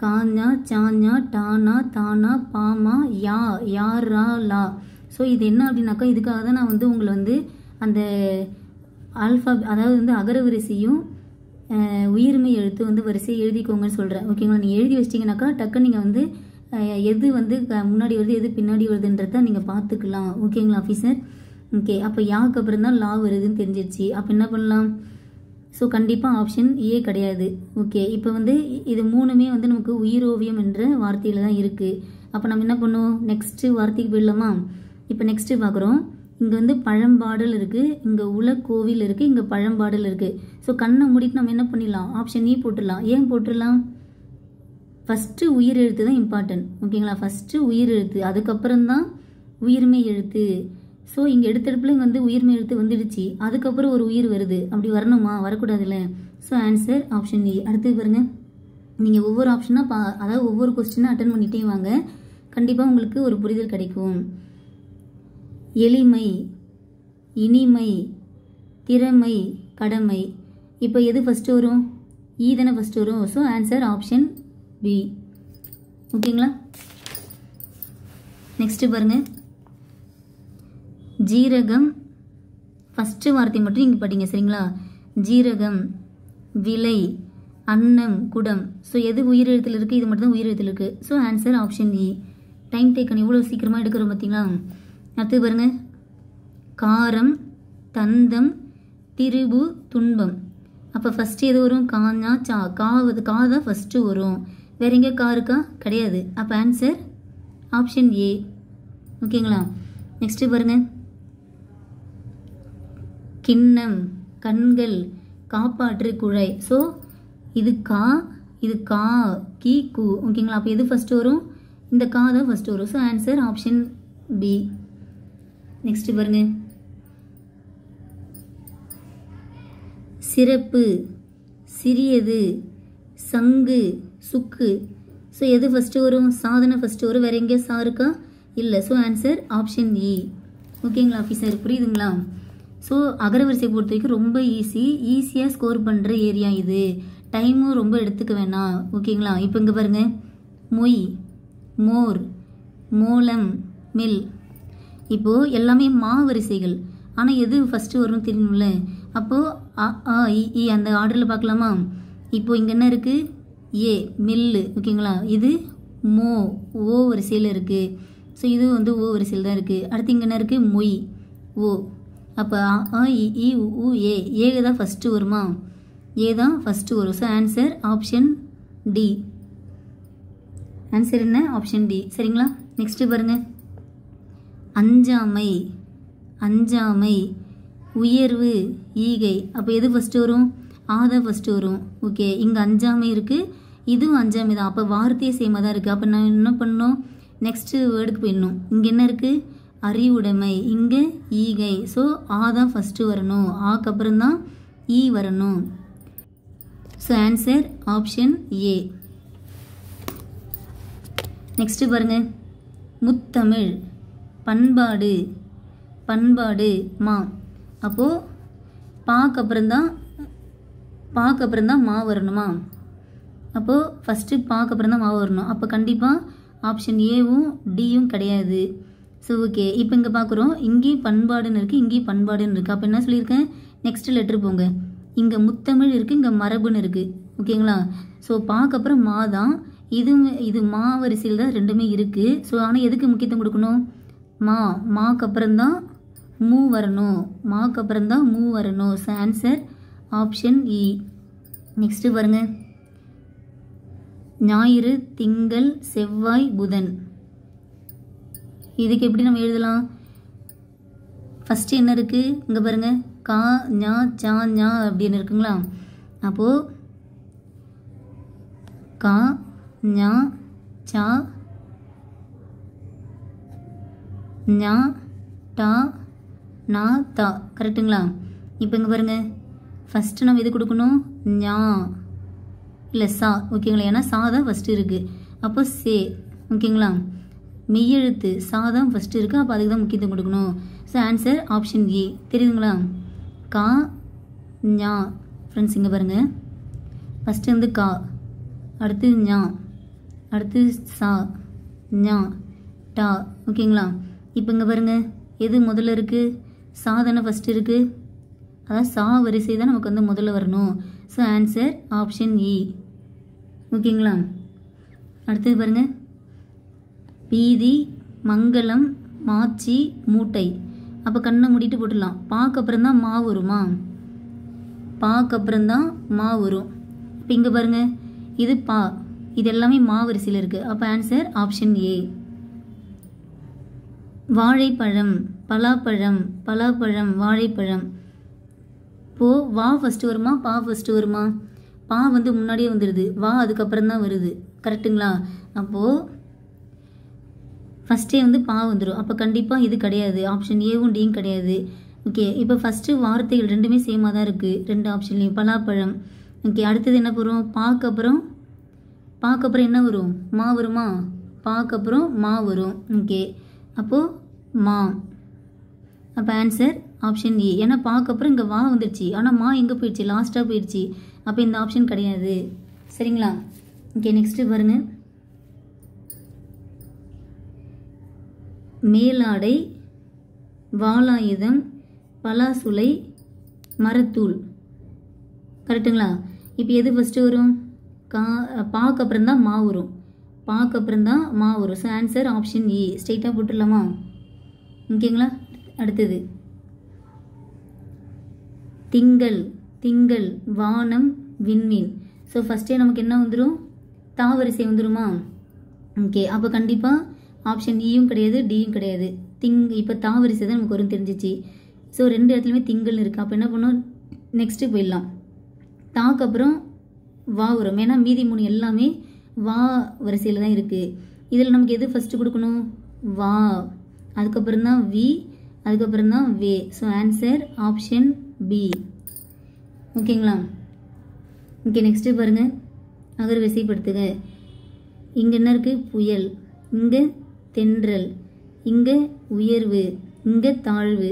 காஞ்சா சாஞ்சா டானா தானா பாமா யா, யா ரா லா. ஸோ இது என்ன அப்படின்னாக்கா, இதுக்காக தான் நான் வந்து உங்களை வந்து அந்த ஆல்ஃபா, அதாவது வந்து அகரவரிசையும் உயிர்மை எழுத்து வந்து வரிசையை எழுதிக்கோங்கன்னு சொல்கிறேன். ஓகேங்களா? நீங்கள் எழுதி வச்சிட்டிங்கனாக்கா டக்குன்னு நீங்கள் வந்து எது வந்து முன்னாடி வருது எது பின்னாடி வருதுன்றத நீங்கள் பார்த்துக்கலாம். ஓகேங்களா ஆஃபீஸர்? ஓகே, அப்போ யாக்கு அப்புறம் தான் லா வருதுன்னு தெரிஞ்சிருச்சு. அப்போ என்ன பண்ணலாம்? ஸோ கண்டிப்பாக ஆப்ஷன் ஏ கிடையாது. ஓகே, இப்போ வந்து இது 3மே வந்து நமக்கு உயிரோவியம் என்ற வார்த்தையில் தான் இருக்குது. அப்போ நம்ம என்ன பண்ணுவோம், நெக்ஸ்ட்டு வார்த்தைக்கு போயிடலாமா? இப்போ நெக்ஸ்ட்டு பார்க்குறோம், இங்கே வந்து பழம்பாடல் இருக்குது, இங்கே உலக்கோவில் இருக்குது, இங்கே பழம்பாடல் இருக்குது. ஸோ கண்ணை மூடிட்டு நம்ம என்ன பண்ணிடலாம், ஆப்ஷன் இ போட்டுடலாம். ஏன் போட்டுடலாம்? ஃபஸ்ட்டு உயிர் எழுத்து தான் இம்பார்ட்டன்ட். ஓகேங்களா? ஃபஸ்ட்டு உயிர் எழுத்து, அதுக்கப்புறம் தான் உயிர்மை எழுத்து. ஸோ இங்கே எடுத்தடுப்பில் இங்கே வந்து உயிர்மை எழுத்து வந்துடுச்சு, அதுக்கப்புறம் ஒரு உயிர் வருது. அப்படி வரணுமா? வரக்கூடாதுல்ல. ஸோ ஆன்சர் ஆப்ஷன் இ. அடுத்து பாருங்கள், நீங்கள் ஒவ்வொரு ஆப்ஷனாக அதாவது ஒவ்வொரு கொஸ்டினாக அட்டன் பண்ணிட்டே வாங்க, கண்டிப்பாக உங்களுக்கு ஒரு புரிதல் கிடைக்கும். எளிமை, இனிமை, திறமை, கடமை. இப்போ எது ஃபஸ்ட்டு வரும்? ஈ தானே ஃபஸ்ட்டு வரும். So answer option B. ஓகேங்களா? நெக்ஸ்ட்டு பாருங்கள், ஜீரகம். ஃபஸ்ட்டு வார்த்தை மட்டும் நீங்கள் படிங்க. சரிங்களா? ஜீரகம், விலை, அன்னம், குடம். ஸோ எது உயிரெழுத்தில் இருக்குது? இது மட்டும் தான் உயிரெழுத்தில் இருக்குது. ஸோ ஆன்சர் ஆப்ஷன் இ. டைம் டேக்கன் எவ்வளோ சீக்கிரமாக எடுக்கிறோம் பார்த்தீங்களா? அடுத்து பாருங்க, காரம், தந்தம், திருபு, துன்பம். அப்போ ஃபஸ்ட்டு எது வரும்? காஞ்சா சா, கா தான் ஃபஸ்ட்டு வரும். வேற எங்கே கா இருக்கா? கிடையாது. அப்போ ஆன்சர் ஆப்ஷன் ஏ. ஓகேங்களா? நெக்ஸ்ட்டு பாருங்க, கிண்ணம், கண்கள், காப்பாற்று, குழாய். ஸோ இது கா, இது கா, கி, கு. ஓகேங்களா? அப்போ எது ஃபஸ்ட்டு வரும்? இந்த கா தான் ஃபஸ்ட்டு வரும். So answer option B. Next பாருங்க, சிறப்பு, சிறியது, சங்கு, சுக்கு. ஸோ எது ஃபஸ்ட்டு வரும்? சாதனை ஃபஸ்ட்டு வரும். வேறு எங்கேயா சா இருக்கா? இல்லை. ஸோ ஆன்சர் ஆப்ஷன் இ. ஓகேங்களா ஆஃபீஸர்? புரியுதுங்களா? ஸோ அகரவரிசை பொறுத்த வரைக்கும் ரொம்ப ஈஸியாக ஸ்கோர் பண்ணுற ஏரியா இது. டைமும் ரொம்ப எடுத்துக்க வேணாம். ஓகேங்களா? இப்போ இங்கே பாருங்கள், மொய், மோர், மோளம், மில். இப்போது எல்லாமே மா வரிசைகள். ஆனால் எது ஃபஸ்ட்டு வரும்னு தெரியணும்ல. அப்போது அ ஆ இ அந்த ஆர்டரில் பார்க்கலாமா? இப்போது இங்கே என்ன இருக்குது? ஏ, மில்லு. ஓகேங்களா? இது மோ, ஓ வரிசையில் இருக்குது. ஸோ இது வந்து ஓ வரிசையில் தான் இருக்குது. அடுத்து இங்கே என்ன இருக்குது? மொய், ஓ. அப்போ அ இ உ ஏ, ஏ தான் ஃபஸ்ட்டு வருமா? ஏ தான் ஃபஸ்ட்டு வரும். So answer option D. Answer என்ன? Option D. சரிங்களா? நெக்ஸ்ட்டு பாருங்கள், அஞ்சாமை, அஞ்சாமை, உயர்வு, ஈகை. அப்போ எது ஃபஸ்ட்டு வரும்? ஆ தான் ஃபஸ்ட்டு வரும். ஓகே, இங்கே அஞ்சாமை இருக்குது, இதுவும் அஞ்சாமை தான். அப்போ வார்த்தையே சேமாக தான் இருக்குது. அப்போ நான் என்ன பண்ணணும்? நெக்ஸ்ட்டு வேர்டுக்கு போயிடணும். இங்கே என்ன இருக்குது? அறிவுடைமை, இங்கே ஈகை. ஸோ ஆ தான் ஃபஸ்ட்டு வரணும், ஆக்கு அப்புறம் தான் ஈ வரணும். ஸோ ஆன்சர் ஆப்ஷன் ஏ. நெக்ஸ்ட்டு பாருங்கள், முத்தமிழ், பண்பாடு, பண்பாடு, மா. அப்போது பாக்கு அப்புறம் தான் மா வரணுமா? அப்போது ஃபஸ்ட்டு பாக்கு அப்புறம் தான் மா வரணும். அப்போ கண்டிப்பாக ஆப்ஷன் ஏவும் டியும் கிடையாது. ஸோ ஓகே, இப்போ இங்கே பார்க்குறோம், இங்கேயும் பண்பாடுன்னு இருக்குது, இங்கேயும் பண்பாடுன்னு இருக்குது. அப்போ என்ன சொல்லியிருக்கேன்? நெக்ஸ்ட் லெட்ரு போங்க. இங்கே முத்தமிழ் இருக்குது, இங்கே மரபுன்னு இருக்குது. ஓகேங்களா? ஸோ பாக்கு அப்புறம் மா தான். இது மா வரிசையில் தான் ரெண்டுமே இருக்குது. ஸோ ஆனால் எதுக்கு முக்கியத்துவம் கொடுக்கணும்? மாக்கு அப்புறம் தான் மூ வரணும், மாக்கு அப்புறம் தான் மூ வரணும். ஸோ ஆன்சர் ஆப்ஷன் இ. நெக்ஸ்ட்டு பாருங்கள், ஞாயிறு, திங்கள், செவ்வாய், புதன். இதுக்கு எப்படி நம்ம எழுதலாம்? ஃபஸ்ட்டு என்ன இருக்குது? இங்கே பாருங்கள், கா, ஞா, சா, ஞா அப்படின்னு இருக்குங்களா? அப்போது கா, ஞா, சா, ஞா, டா, நா, தா. கரெக்டுங்களா? இப்போ இங்கே பாருங்கள், ஃபஸ்ட்டு நம்ம எது கொடுக்கணும்? ஞா இல்லை சா. ஓகேங்களா? ஏன்னா சா தான் ஃபஸ்ட்டு இருக்குது. அப்போ சே. ஓகேங்களா? மெய்யெழுத்து சா தான் ஃபஸ்ட்டு இருக்குது. அப்போ அதுக்கு தான் முக்கியத்துவம் கொடுக்கணும். ஸோ ஆன்சர் ஆப்ஷன் ஏ. தெரியுதுங்களா? கா, ஞா. ஃப்ரெண்ட்ஸ் இங்கே பாருங்கள், ஃபஸ்ட்டு வந்து கா, அடுத்து ஞா, அடுத்து சா, ஞா, டா. ஓகேங்களா? இப்போ இங்கே பாருங்கள், எது முதல்ல இருக்குது? சா தானே ஃபஸ்ட்டு இருக்குது. அதாவது சா வரிசை தான் நமக்கு வந்து முதல்ல வரணும். ஸோ ஆன்சர் ஆப்ஷன் இ. ஓகேங்களா? அடுத்தது பாருங்கள், பீதி, மங்களம், மாச்சி, மூட்டை. அப்போ கண்ணை மூடிட்டு போட்டுடலாம். பாக்கு அப்புறம் தான் மா வருமா? பாக்கு அப்புறம் தான் மா வரும். இப்போ இங்கே பாருங்கள், இது பா, இது எல்லாமே மா வரிசையில் இருக்குது. அப்போ ஆன்சர் ஆப்ஷன் ஏ. வாழைப்பழம், பலாப்பழம், பலாப்பழம், வாழைப்பழம். இப்போது வா ஃபஸ்ட்டு வருமா, பா ஃபஸ்ட்டு வருமா? பா வந்து முன்னாடியே வந்துடுது, வா அதுக்கப்புறம் தான் வருது. கரெக்டுங்களா? அப்போது ஃபஸ்ட்டே வந்து பா வந்துடும். அப்போ கண்டிப்பாக இது கிடையாது. ஆப்ஷன் ஏவும் டியும் கிடையாது. ஓகே, இப்போ ஃபஸ்ட்டு வார்த்தைகள் ரெண்டுமே சேமாக தான் இருக்குது, ரெண்டு ஆப்ஷன்லேயும். பலாப்பழம். ஓகே, அடுத்தது என்ன வரும்? பாக்கு அப்புறம் என்ன வரும்? மா வருமா? பாக்கு அப்புறம் மா வரும். ஓகே, அப்போது மா. அப்போ ஆன்சர் ஆப்ஷன் ஏ. ஏன்னா பாக்கு அப்புறம் இங்கே வா வந்துடுச்சு, ஆனால் மா எங்கே போயிடுச்சு? லாஸ்ட்டாக போயிடுச்சு. அப்போ இந்த ஆப்ஷன் கிடையாது. சரிங்களா? ஓகே, நெக்ஸ்ட்டு பாருங்கள், மேலாடை, வாளாயுதம், பலாசுலை, மரத்தூள். கரெக்டுங்களா? இப்போ எது ஃபஸ்ட்டு வரும்? பாக்கு அப்புறம் தான் மா வரும், பாக்கு அப்புறம் தான் மா வரும். ஸோ ஆன்சர் ஆப்ஷன் ஏ. ஸ்ட்ரெயிட்டாக போட்டுடலாமா? ஓகேங்களா? அடுத்தது திங்கள், திங்கள், வானம், விண்மீன். ஸோ ஃபஸ்ட்டே நமக்கு என்ன வந்துடும்? தா வரிசை வந்துடுமா? ஓகே, அப்போ கண்டிப்பாக ஆப்ஷன் ஈயும் கிடையாது, டியும் கிடையாது. இப்போ தா வரிசை தான் நமக்கு வரும் தெரிஞ்சிச்சு. ஸோ ரெண்டு இடத்துலையுமே திங்கள்னு இருக்குது. அப்போ என்ன பண்ணோம்? நெக்ஸ்ட்டு போயிடலாம். தாக்கு அப்புறம் வா வரும், ஏன்னா மீதி மூணு எல்லாமே வா வரிசையில் தான் இருக்குது. இதில் நமக்கு எது ஃபஸ்ட்டு கொடுக்கணும்? வா, அதுக்கப்புறம் தான் வி, அதுக்கப்புறம் தான் வே. So answer option B. ஓகேங்களா? ஓகே, நெக்ஸ்ட்டு பாருங்கள், அகர் வரிசைப்படுத்துக. இங்கே என்ன இருக்குது? புயல், இங்கே தென்றல், இங்கே உயர்வு, இங்கே தாழ்வு.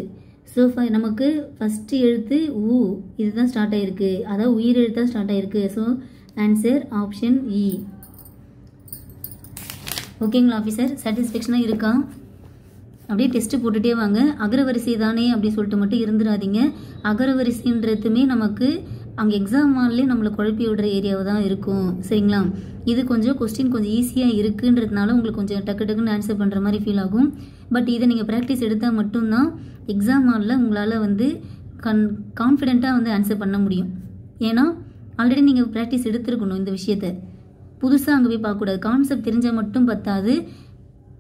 ஸோ நமக்கு ஃபஸ்ட்டு எழுத்து ஊ இதுதான் ஸ்டார்ட் ஆகிருக்கு, அதாவது உயிர் எழுத்தாக ஸ்டார்ட் ஆகிருக்கு. ஸோ ஆன்சர் ஆப்ஷன் இ. ஓகேங்களா ஆஃபீஸர், சாட்டிஸ்ஃபேக்ஷனாக இருக்கா? அப்படியே டெஸ்ட்டு போட்டுகிட்டே வாங்க. அகரவரிசை தானே அப்படின்னு சொல்லிட்டு மட்டும் இருந்துடாதீங்க. அகரவரிசைன்றதுமே நமக்கு அங்கே எக்ஸாம் ஹால்லேயே நம்மளை குழப்பி விடுற ஏரியாவை தான் இருக்கும். சரிங்களா? இது கொஞ்சம் கொஸ்டின் கொஞ்சம் ஈஸியாக இருக்குன்றதுனால உங்களுக்கு கொஞ்சம் டக்கு டக்குன்னு ஆன்சர் பண்ணுற மாதிரி ஃபீல் ஆகும். பட் இதை நீங்கள் ப்ராக்டிஸ் எடுத்தால் மட்டும்தான் எக்ஸாம் ஹாலில் உங்களால் வந்து கான்ஃபிடெண்ட்டாக வந்து ஆன்சர் பண்ண முடியும். ஏன்னா ஆல்ரெடி நீங்கள் ப்ராக்டிஸ் எடுத்துருக்கணும். இந்த விஷயத்தை புதுசாக அங்கே போய் பார்க்கக்கூடாது. கான்செப்ட் தெரிஞ்சால் மட்டும் பத்தாது,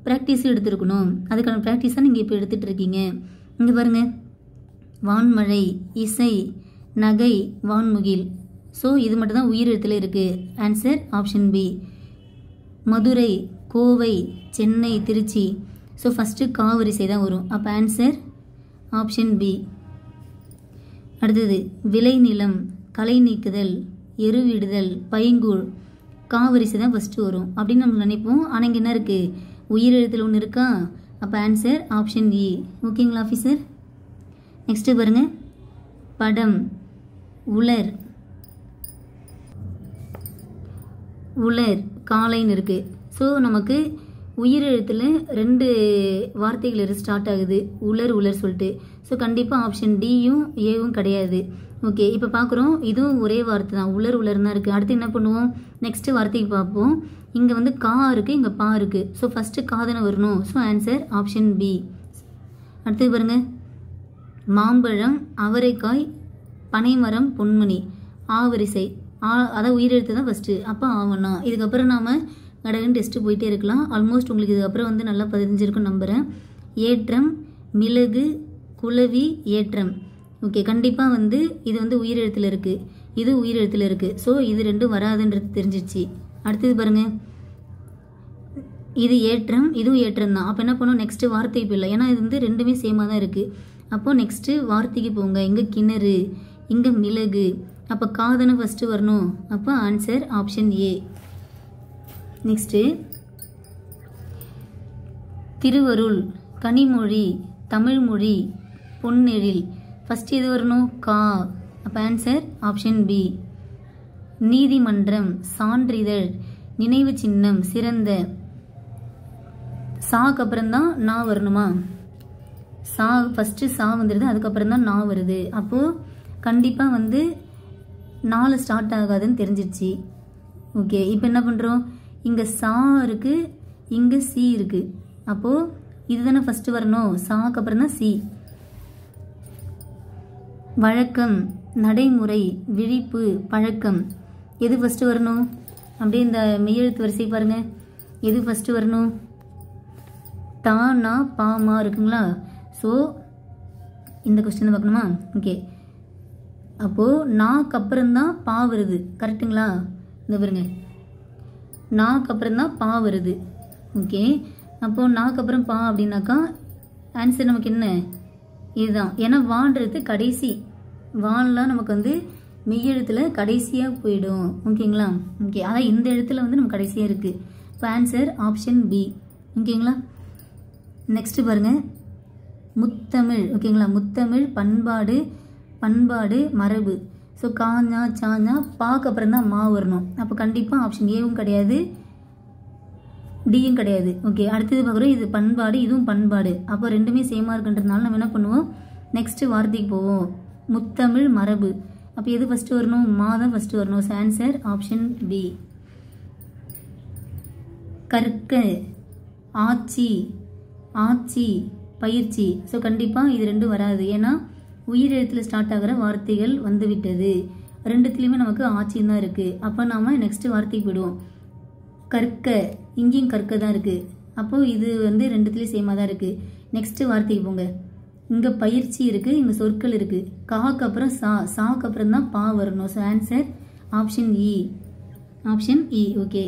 ப்ராக்டிஸும் எடுத்துருக்கணும். அதுக்கான ப்ராக்டிஸாக நீங்கள் இப்போ எடுத்துகிட்டு இருக்கீங்க. இங்கே பாருங்கள், வான்மழை, இசை, நகை, வான்முகில். ஸோ இது மட்டும் தான் உயிர் எழுத்தில் இருக்குது. Answer option B. Madurai, Kovai, Chennai, Tiruchi. So first காவரிசை தான் வரும். அப்போ ஆன்சர் ஆப்ஷன் பி. அடுத்தது விளைநிலம், களை நீக்குதல், எருவிடுதல், பைங்கூழ். காவரிசை தான் ஃபஸ்ட்டு வரும் அப்படின்னு நம்ம நினைப்போம். ஆனால் இங்கே என்ன இருக்குது? உயிர் எழுத்தில் ஒன்று இருக்கா? அப்போ ஆன்சர் ஆப்ஷன் இ. ஓகேங்களா ஆஃபீஸர்? நெக்ஸ்ட்டு பாருங்கள், படம், உலர், உலர், காலைன்னு இருக்குது. ஸோ நமக்கு உயிர் எழுத்தில் 2 வார்த்தைகள் ஸ்டார்ட் ஆகுது, உலர் உலர் சொல்லிட்டு. ஸோ கண்டிப்பாக ஆப்ஷன் டியும் ஏவும் கிடையாது. ஓகே, இப்போ பார்க்குறோம், இதுவும் ஒரே வார்த்தை தான், உலர் உலர் தான் இருக்குது. அடுத்து என்ன பண்ணுவோம்? நெக்ஸ்ட்டு வார்த்தைக்கு பார்ப்போம். இங்கே வந்து கா இருக்குது, இங்கே பா இருக்குது. ஸோ ஃபஸ்ட்டு காதனை வரணும். So answer option B. அடுத்தது பாருங்கள், மாம்பழம், அவரைக்காய், பனைமரம், பொன்மணி. ஆவரிசை, அதான் உயிரெழுத்து தான் ஃபஸ்ட்டு. அப்போ ஆவணா. இதுக்கப்புறம் நாம் கடகன் டெஸ்ட்டு போயிட்டே இருக்கலாம். ஆல்மோஸ்ட் உங்களுக்கு இதுக்கப்புறம் வந்து நல்லா பதிஞ்சிருக்குன்னு நம்புகிறேன். ஏற்றம், மிளகு, குளவி, ஏற்றம். ஓகே, கண்டிப்பாக வந்து இது வந்து உயிரெழுத்தில் இருக்குது, இது உயிரெழுத்தில் இருக்குது. ஸோ இது 2 வராதுன்றது தெரிஞ்சிச்சு. அடுத்தது பாருங்கள், இது ஏற்றம், இதுவும் ஏற்றம் தான். அப்போ என்ன பண்ணும்? நெக்ஸ்ட்டு வார்த்தைக்கு போயிடலாம். ஏன்னா இது வந்து 2மே சேமாக தான் இருக்குது. அப்போது நெக்ஸ்ட்டு வார்த்தைக்கு போங்க. இங்கே கிணறு, இங்கே மிளகு. அப்போ காதனை ஃபஸ்ட்டு வரணும். அப்போ ஆன்சர் ஆப்ஷன் ஏ. நெக்ஸ்ட்டு திருவருள், கனிமொழி, தமிழ்மொழி, பொன்னெழில். ஃபஸ்ட்டு இது வரணும், கா. அப்போ ஆன்சர் ஆப்ஷன் பி. நீதிமன்றம், சான்றிதழ், நினைவு சின்னம், சிறந்த. சாக்கு அப்புறம் தான் நா வரணுமா? சா ஃபஸ்ட்டு சா வந்துடுது, அதுக்கப்புறம் தான் நா வருது. அப்போது கண்டிப்பாக வந்து 4 ஸ்டார்ட் ஆகாதுன்னு தெரிஞ்சிருச்சு. ஓகே, இப்போ என்ன பண்ணுறோம்? இங்கே சா இருக்குது, இங்கே சி இருக்குது. அப்போது இது தானே ஃபஸ்ட்டு வரணும், சாக்கு அப்புறம் தான் சி. வழக்கம், நடைமுறை, விழிப்பு, பழக்கம். எது ஃபஸ்ட்டு வரணும்? அப்படியே இந்த மெய்யெழுத்து வரிசை பாருங்கள், எது ஃபஸ்ட்டு வரணும்? தா, நா, பா, மா இருக்குங்களா? ஸோ இந்த கொஸ்டின் பார்க்கணுமா? ஓகே, அப்போது நாக்கு அப்புறம்தான் பா வருது, கரெக்டுங்களா? இந்த பாருங்க, நாக்கு அப்புறம் தான் பா வருது. ஓகே, அப்போது நாக்கு அப்புறம் பா அப்படின்னாக்கா ஆன்சர் நமக்கு என்ன? இதுதான். ஏன்னா வான்றது கடைசி, வான்லாம் நமக்கு வந்து மெய்யெழுத்தில் கடைசியாக போயிடும். ஓகேங்களா? ஓகே, அதான் இந்த எழுத்துல வந்து நமக்கு கடைசியாக இருக்குது. இப்போ ஆன்சர் ஆப்ஷன் பி. ஓகேங்களா? நெக்ஸ்ட்டு பாருங்கள், முத்தமிழ். ஓகேங்களா? முத்தமிழ், பண்பாடு, பண்பாடு, மரபு. ஸோ காஞ்சா, சாஞ்சா, பாக்கு அப்புறம் தான் மா வரணும். அப்போ கண்டிப்பாக ஆப்ஷன் ஏவும் கிடையாது, டியும் கிடையாது. ஓகே, அடுத்தது பார்க்குறோம், இது பண்பாடு, இதுவும் பண்பாடு. அப்போ 2மே சேமாக இருக்குன்றதுனால நம்ம என்ன பண்ணுவோம்? நெக்ஸ்ட்டு வார்த்தைக்கு போவோம். முத்தமிழ், மரபு. அப்போ எது ஃபஸ்ட்டு வரணும்? மா தான் ஃபஸ்ட்டு வரணும். So answer option B. கற்க, ஆட்சி, ஆட்சி, பயிற்சி. ஸோ கண்டிப்பாக இது 2 வராது. ஏன்னா உயிரெழுத்தில் ஸ்டார்ட் ஆகிற வார்த்தைகள் வந்து விட்டது. 2த்துலேயுமே நமக்கு ஆட்சியும் தான் இருக்குது. அப்போ நாம் நெக்ஸ்ட்டு வார்த்தைக்கு போயிடுவோம். கற்க, இங்கேயும் கற்க தான் இருக்குது. அப்போது இது வந்து 2த்துலேயும் சேமாக தான் இருக்குது. நெக்ஸ்ட்டு வார்த்தைக்கு போங்க. இங்கே பயிற்சி இருக்குது, இங்கே சொற்கள் இருக்குது. காக்கு அப்புறம் சா, சாக்கு அப்புறம் தான் பா வரணும். ஸோ ஆன்சர் ஆப்ஷன் இ. ஆப்ஷன் இ. ஓகே,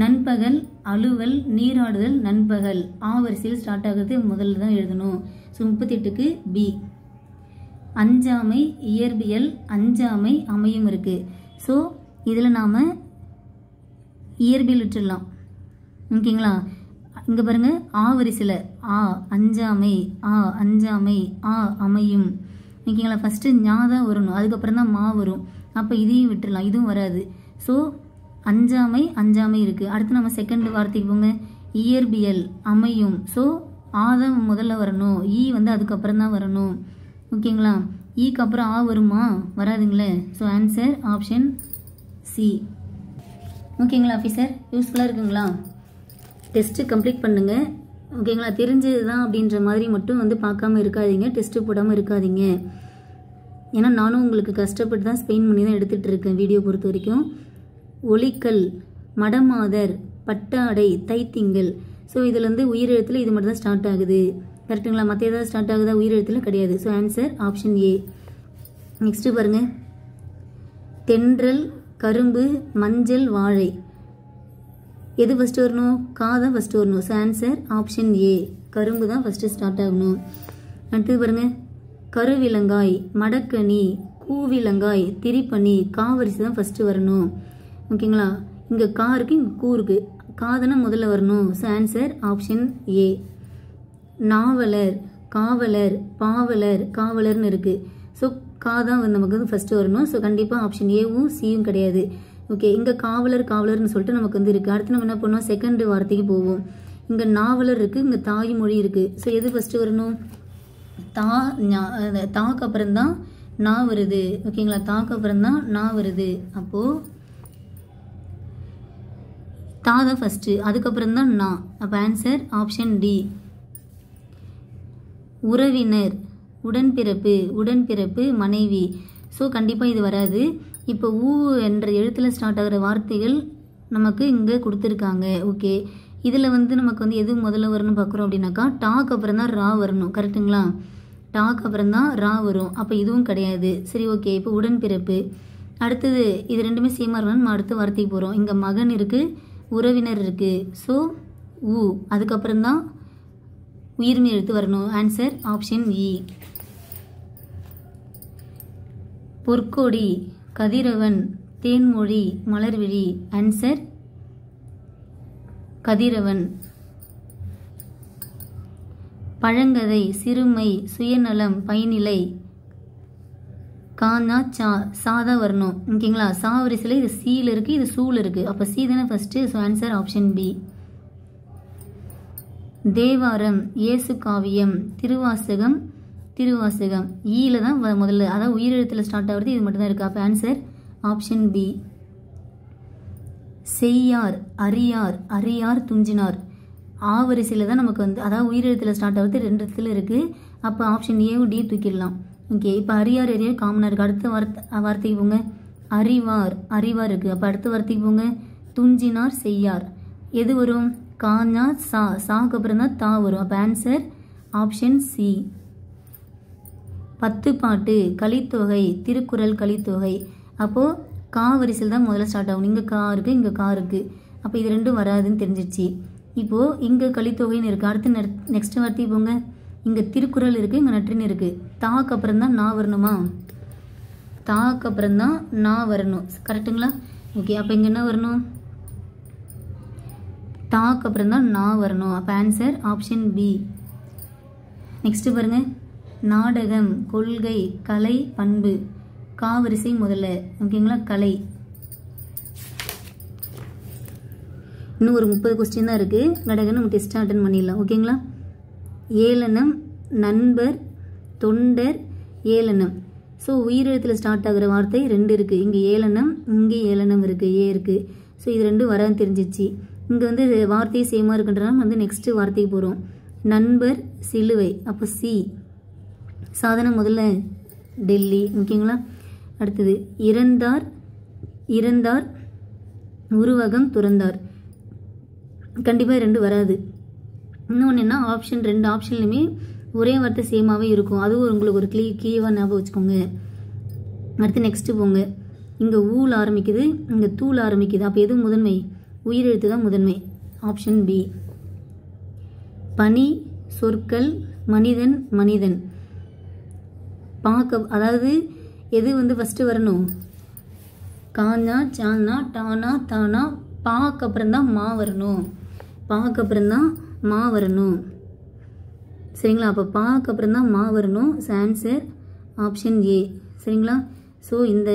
நண்பகல், அலுவல், நீராடுதல், நண்பகல். வரிசையில் ஸ்டார்ட் ஆகுது, முதல்ல தான் எழுதணும். ஸோ 38க்கு பி. அஞ்சாமை, இயற்பியல், அஞ்சாமை, அமையும் இருக்குது. ஸோ இதில் நாம் இயற்பியல் விட்டுடலாம். ஓகேங்களா? இங்கே பாருங்கள் ஆ வரிசையில் ஆ அஞ்சாமை ஆ அஞ்சாமை ஆ அமையும். ஓகேங்களா, ஃபஸ்ட்டு ஞா தான் வரணும், அதுக்கப்புறம் தான் மா வரும். அப்போ இதையும் விட்டுடலாம், இதுவும் வராது. ஸோ அஞ்சாமை அஞ்சாமை இருக்குது. அடுத்து நம்ம செகண்ட் வார்த்தைக்கு போங்க. இயற்பியல் அமையும். ஸோ ஆ தான் முதல்ல வரணும், ஈ வந்து அதுக்கப்புறம் தான் வரணும். ஓகேங்களா, ஈக்கு அப்புறம் ஆ வருமா? வராதுங்களே. So answer option C. ஓகேங்களா ஆஃபீஸர், யூஸ்ஃபுல்லாக இருக்குங்களா? டெஸ்ட்டு கம்ப்ளீட் பண்ணுங்கள். ஓகேங்களா, தெரிஞ்சது தான் அப்படின்ற மாதிரி மட்டும் வந்து பார்க்காம இருக்காதீங்க, டெஸ்ட்டு போடாமல் இருக்காதீங்க. ஏன்னா நானும் உங்களுக்கு கஷ்டப்பட்டு தான் ஸ்பெயின் பண்ணி தான் எடுத்துகிட்டு இருக்கேன் வீடியோ பொறுத்த வரைக்கும். ஒலிக்கல், மடமாதர், பட்டாடை, தைத்திங்கள். ஸோ இதில் வந்து உயிரெழுத்தில் இது மட்டும் தான் ஸ்டார்ட் ஆகுது. கரெக்டுங்களா? மற்ற ஏதாவது ஸ்டார்ட் ஆகுதா? உயிரெழுத்தில் கிடையாது. ஸோ ஆன்சர் ஆப்ஷன் ஏ. நெக்ஸ்ட்டு பாருங்கள். தென்றல், கரும்பு, மஞ்சள், வாழை. எது ஃபஸ்ட்டு வரணும்? கா தான் ஃபஸ்ட்டு வரணும். ஸோ ஆன்சர் ஆப்ஷன் ஏ, கரும்பு தான் ஃபஸ்ட்டு ஸ்டார்ட் ஆகணும். அடுத்தது பாருங்கள். கருவிலங்காய், மடக்கனி, கூவிலங்காய், திரிப்பனி, காவரிசை தான் ஃபஸ்ட்டு வரணும். ஓகேங்களா, இங்கே கா இருக்குது, இங்கே கூ இருக்குது. காதனா முதல்ல வரணும். So answer option A. நாவலர், காவலர், பாவலர், காவலர்னு இருக்குது. ஸோ கா தான் வந்து நமக்கு வந்து ஃபஸ்ட்டு வரணும். ஸோ கண்டிப்பாக ஆப்ஷன் ஏவும் சியும் கிடையாது. ஓகே, இங்கே காவலர் காவலர்னு சொல்லிட்டு நமக்கு வந்து இருக்குது. அடுத்து நம்ம என்ன பண்ணோம்? செகண்ட் வார்த்தைக்கு போவோம். இங்கே நாவலர் இருக்குது, இங்கே தாய்மொழி இருக்குது. ஸோ எது ஃபஸ்ட்டு வரணும்? தாக்கு அப்புறம் தான் நா வருது. ஓகேங்களா, தாக்கு அப்புறம் தான் நா வருது. அப்போது தா தான் ஃபஸ்ட்டு, அதுக்கப்புறம் தான் நா. அப்போ ஆன்சர் ஆப்ஷன் டி. உறவினர், உடன்பிறப்பு, உடன்பிறப்பு, மனைவி. ஸோ கண்டிப்பாக இது வராது. இப்போ ஊ என்ற எழுத்தில் ஸ்டார்ட் ஆகிற வார்த்தைகள் நமக்கு இங்கே கொடுத்துருக்காங்க. ஓகே, இதில் வந்து நமக்கு வந்து எது முதல்ல வரணும்னு பார்க்குறோம் அப்படின்னாக்கா டாக்கு அப்புறம் தான் ரா வரணும். கரெக்டுங்களா? டாக்கு அப்புறம் தான் ரா வரும். அப்போ இதுவும் கிடையாது. சரி, ஓகே. இப்போ உடன்பிறப்பு. அடுத்தது இது ரெண்டுமே சேமாக இருக்கணும். நம்ம அடுத்த வார்த்தைக்கு போகிறோம். இங்கே மகன் இருக்குது, உறவினர் இருக்குது. ஸோ ஊ, அதுக்கப்புறம் தான் உயிர்மை எழுத்து வரணும். ஆன்சர் ஆப்ஷன் இ. பொற்கொடி, கதிரவன், தேன்மொழி, மலர்விழி. ஆன்சர் கதிரவன். பழங்கதை, சிறுமை, சுயநலம், பயனிலை. கானா சா, சாதா வரணும். ஓகேங்களா, சா வரிசையில் இது சீல இருக்குது, இது சூல இருக்குது. அப்போ சி தானே first. So answer option B. தேவாரம், இயேசு காவியம், திருவாசகம், திருவாசகம். ஈல தான் முதல்ல, அதாவது உயிரெழுத்தில் ஸ்டார்ட் ஆகிறது. இது மட்டும் தான் இருக்குது. அப்போ ஆன்சர் ஆப்ஷன் பி. செய்யார், அரியார், அரியார், துஞ்சினார். ஆ வரிசையில் தான் நமக்கு வந்து, அதாவது உயிரெழுத்தில் ஸ்டார்ட் ஆகிறது, ரெண்டு இடத்துல இருக்குது. அப்போ ஆப்ஷன் ஏவும் டி தூக்கிடலாம். ஓகே, இப்போ அரியார் அரியார் காமனாக இருக்குது. அடுத்த வார்த்தைக்கு போங்க. அறிவார், அறிவார் இருக்குது. அப்போ அடுத்த வார்த்தைக்கு போங்க. துஞ்சினார், செய்யார். எது வரும்? காஞ்சா சா, சாக்கு அப்புறம் தான் தா வரும். அப்போ ஆன்சர் ஆப்ஷன் சி. பத்துப்பாட்டு, கலித்தொகை, திருக்குறள், கலித்தொகை. அப்போது கா வரிசையில் தான் முதல்ல ஸ்டார்ட் ஆகும். இங்கே கா இருக்குது, இங்கே கா இருக்குது. அப்போ இது ரெண்டும் வராதுன்னு தெரிஞ்சிச்சு. இப்போது இங்கே கலித்தொகைன்னு இருக்குது. அடுத்து நெக்ஸ்ட் வார்த்தைக்கு போங்க. இங்கே திருக்குறள் இருக்குது, இங்கே நற்றின்னு இருக்குது. தாக்கு அப்புறம் தான் நா வரணுமா? தாக்கு அப்புறம் தான் நா வரணும். கரெக்டுங்களா? ஓகே, அப்போ இங்கே என்ன வரணும்? தாக்கு அப்புறம் தான் நா வரணும். அப்போ ஆன்சர் ஆப்ஷன் பி. நெக்ஸ்ட்டு பாருங்கள். நாடகம், கொள்கை, கலை, பண்பு. கா வரிசை முதல்ல. ஓகேங்களா, கலை. இன்னும் ஒரு 30 கொஸ்டின் தான் இருக்குது. கடகன்னு நம்ம டெஸ்ட்டாக அட்டன் பண்ணிடலாம். ஓகேங்களா. ஏளனம், நண்பர், தொண்டர், ஏளனம். ஸோ உயிரெழுத்தில் ஸ்டார்ட் ஆகிற வார்த்தை ரெண்டு இருக்குது. இங்கே ஏளனம், இங்கே ஏளனம் இருக்குது, ஏ இருக்குது. ஸோ இது ரெண்டும் வரான்னு தெரிஞ்சிச்சு. இங்கே வந்து வார்த்தையை சேமாக இருக்குன்றனால வந்து நெக்ஸ்ட்டு வார்த்தைக்கு போகிறோம். நண்பர், சிலுவை. அப்போ சி. சாதனம் முதல்ல டெல்லி. ஓகேங்களா. அடுத்தது இறந்தார், இறந்தார், உருவகம், துறந்தார். கண்டிப்பாக ரெண்டு வராது. இன்னொன்று என்ன, ஆப்ஷன் ரெண்டு ஆப்ஷன்லையுமே ஒரே வார்த்தை சேமாகவே இருக்கும். அதுவும் உங்களுக்கு ஒரு கீவாக ஞாபகம் வச்சுக்கோங்க. அடுத்து நெக்ஸ்ட்டு போங்க. இங்கே ஊல் ஆரம்பிக்குது, இங்கே தூள் ஆரம்பிக்குது. அப்போ எது முதன்மை? உயிரெழுத்து தான் முதன்மை. Option B. பனி, சொற்கள், மனிதன், மனிதன். பார்க்க, அதாவது எது வந்து ஃபஸ்ட்டு வரணும்? கானா, சானா, டானா, தானா. பாக்கு அப்புறம் தான் மா வரணும். பாக்கு அப்புறம் தான் மா வரணும். சரிங்களா? அப்போ பாக்கு அப்புறம் தான் மா வரணும். ஸோ ஆன்சர் ஆப்ஷன் ஏ. சரிங்களா? ஸோ இந்த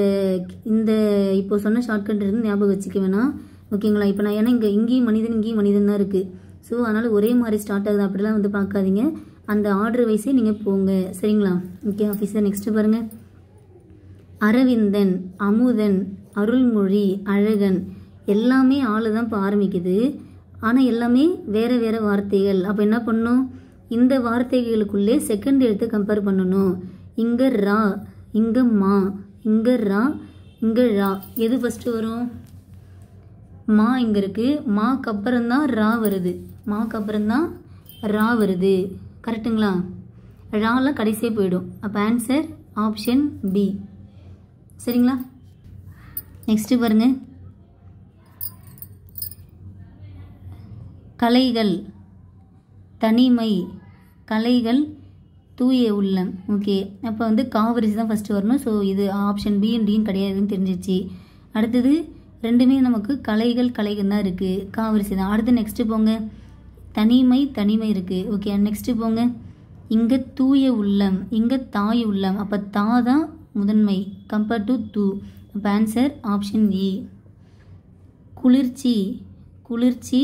இப்போ சொன்ன ஷார்ட்கட் இருந்து ஞாபகம் வச்சுக்க வேணாம். ஓகேங்களா? இப்போ நான் ஏன்னா இங்கேயும் மனிதன் தான் இருக்குது. ஸோ அதனால் ஒரே மாதிரி ஸ்டார்ட் ஆகுது அப்படிலாம் வந்து பார்க்காதீங்க. அந்த ஆர்டர் வைஸே நீங்கள் போங்க. சரிங்களா? ஓகே ஆஃபீஸர், நெக்ஸ்ட்டு பாருங்கள். அரவிந்தன், அமுதன், அருள்மொழி, அழகன் எல்லாமே ஆளு தான் இப்போ ஆரம்பிக்குது. ஆனால் எல்லாமே வேறு வேறு வார்த்தைகள். அப்போ என்ன பண்ணணும்? இந்த வார்த்தைகளுக்குள்ளே செகண்ட் எழுத்து கம்பேர் பண்ணணும். இங்கே ரா, இங்கே மா, இங்கே ரா, இங்கே ரா. எது ஃபஸ்ட்டு வரும்? மா இங்கே இருக்குது. மாக்கு அப்புறம்தான் ரா வருது. மாக்கு அப்புறம்தான் ரா வருது. கரெக்டுங்களா? ராலாம் கடைசியே போயிடும். அப்போ ஆன்சர் ஆப்ஷன் பி. சரிங்களா? நெக்ஸ்ட்டு பாருங்கள். கலைகள், தனிமை, கலைகள், தூய உள்ளம். ஓகே, அப்போ வந்து காவரிசி தான் ஃபஸ்ட்டு வரணும். ஸோ இது ஆப்ஷன் பி அண்ட் டின்னு கிடையாதுன்னு தெரிஞ்சிச்சு. அடுத்தது ரெண்டுமே நமக்கு கலைகள் தான் இருக்குது. காவரிசி தான். அடுத்து நெக்ஸ்ட்டு போங்க. தனிமை இருக்குது. ஓகே, நெக்ஸ்ட்டு போங்க. இங்கே தூய உள்ளம், இங்கே தாய் உள்ளம். அப்போ தா தான் முதன்மை கம்பேர் டு தூ. அப்போ ஆன்சர் ஆப்ஷன் இ. குளிர்ச்சி,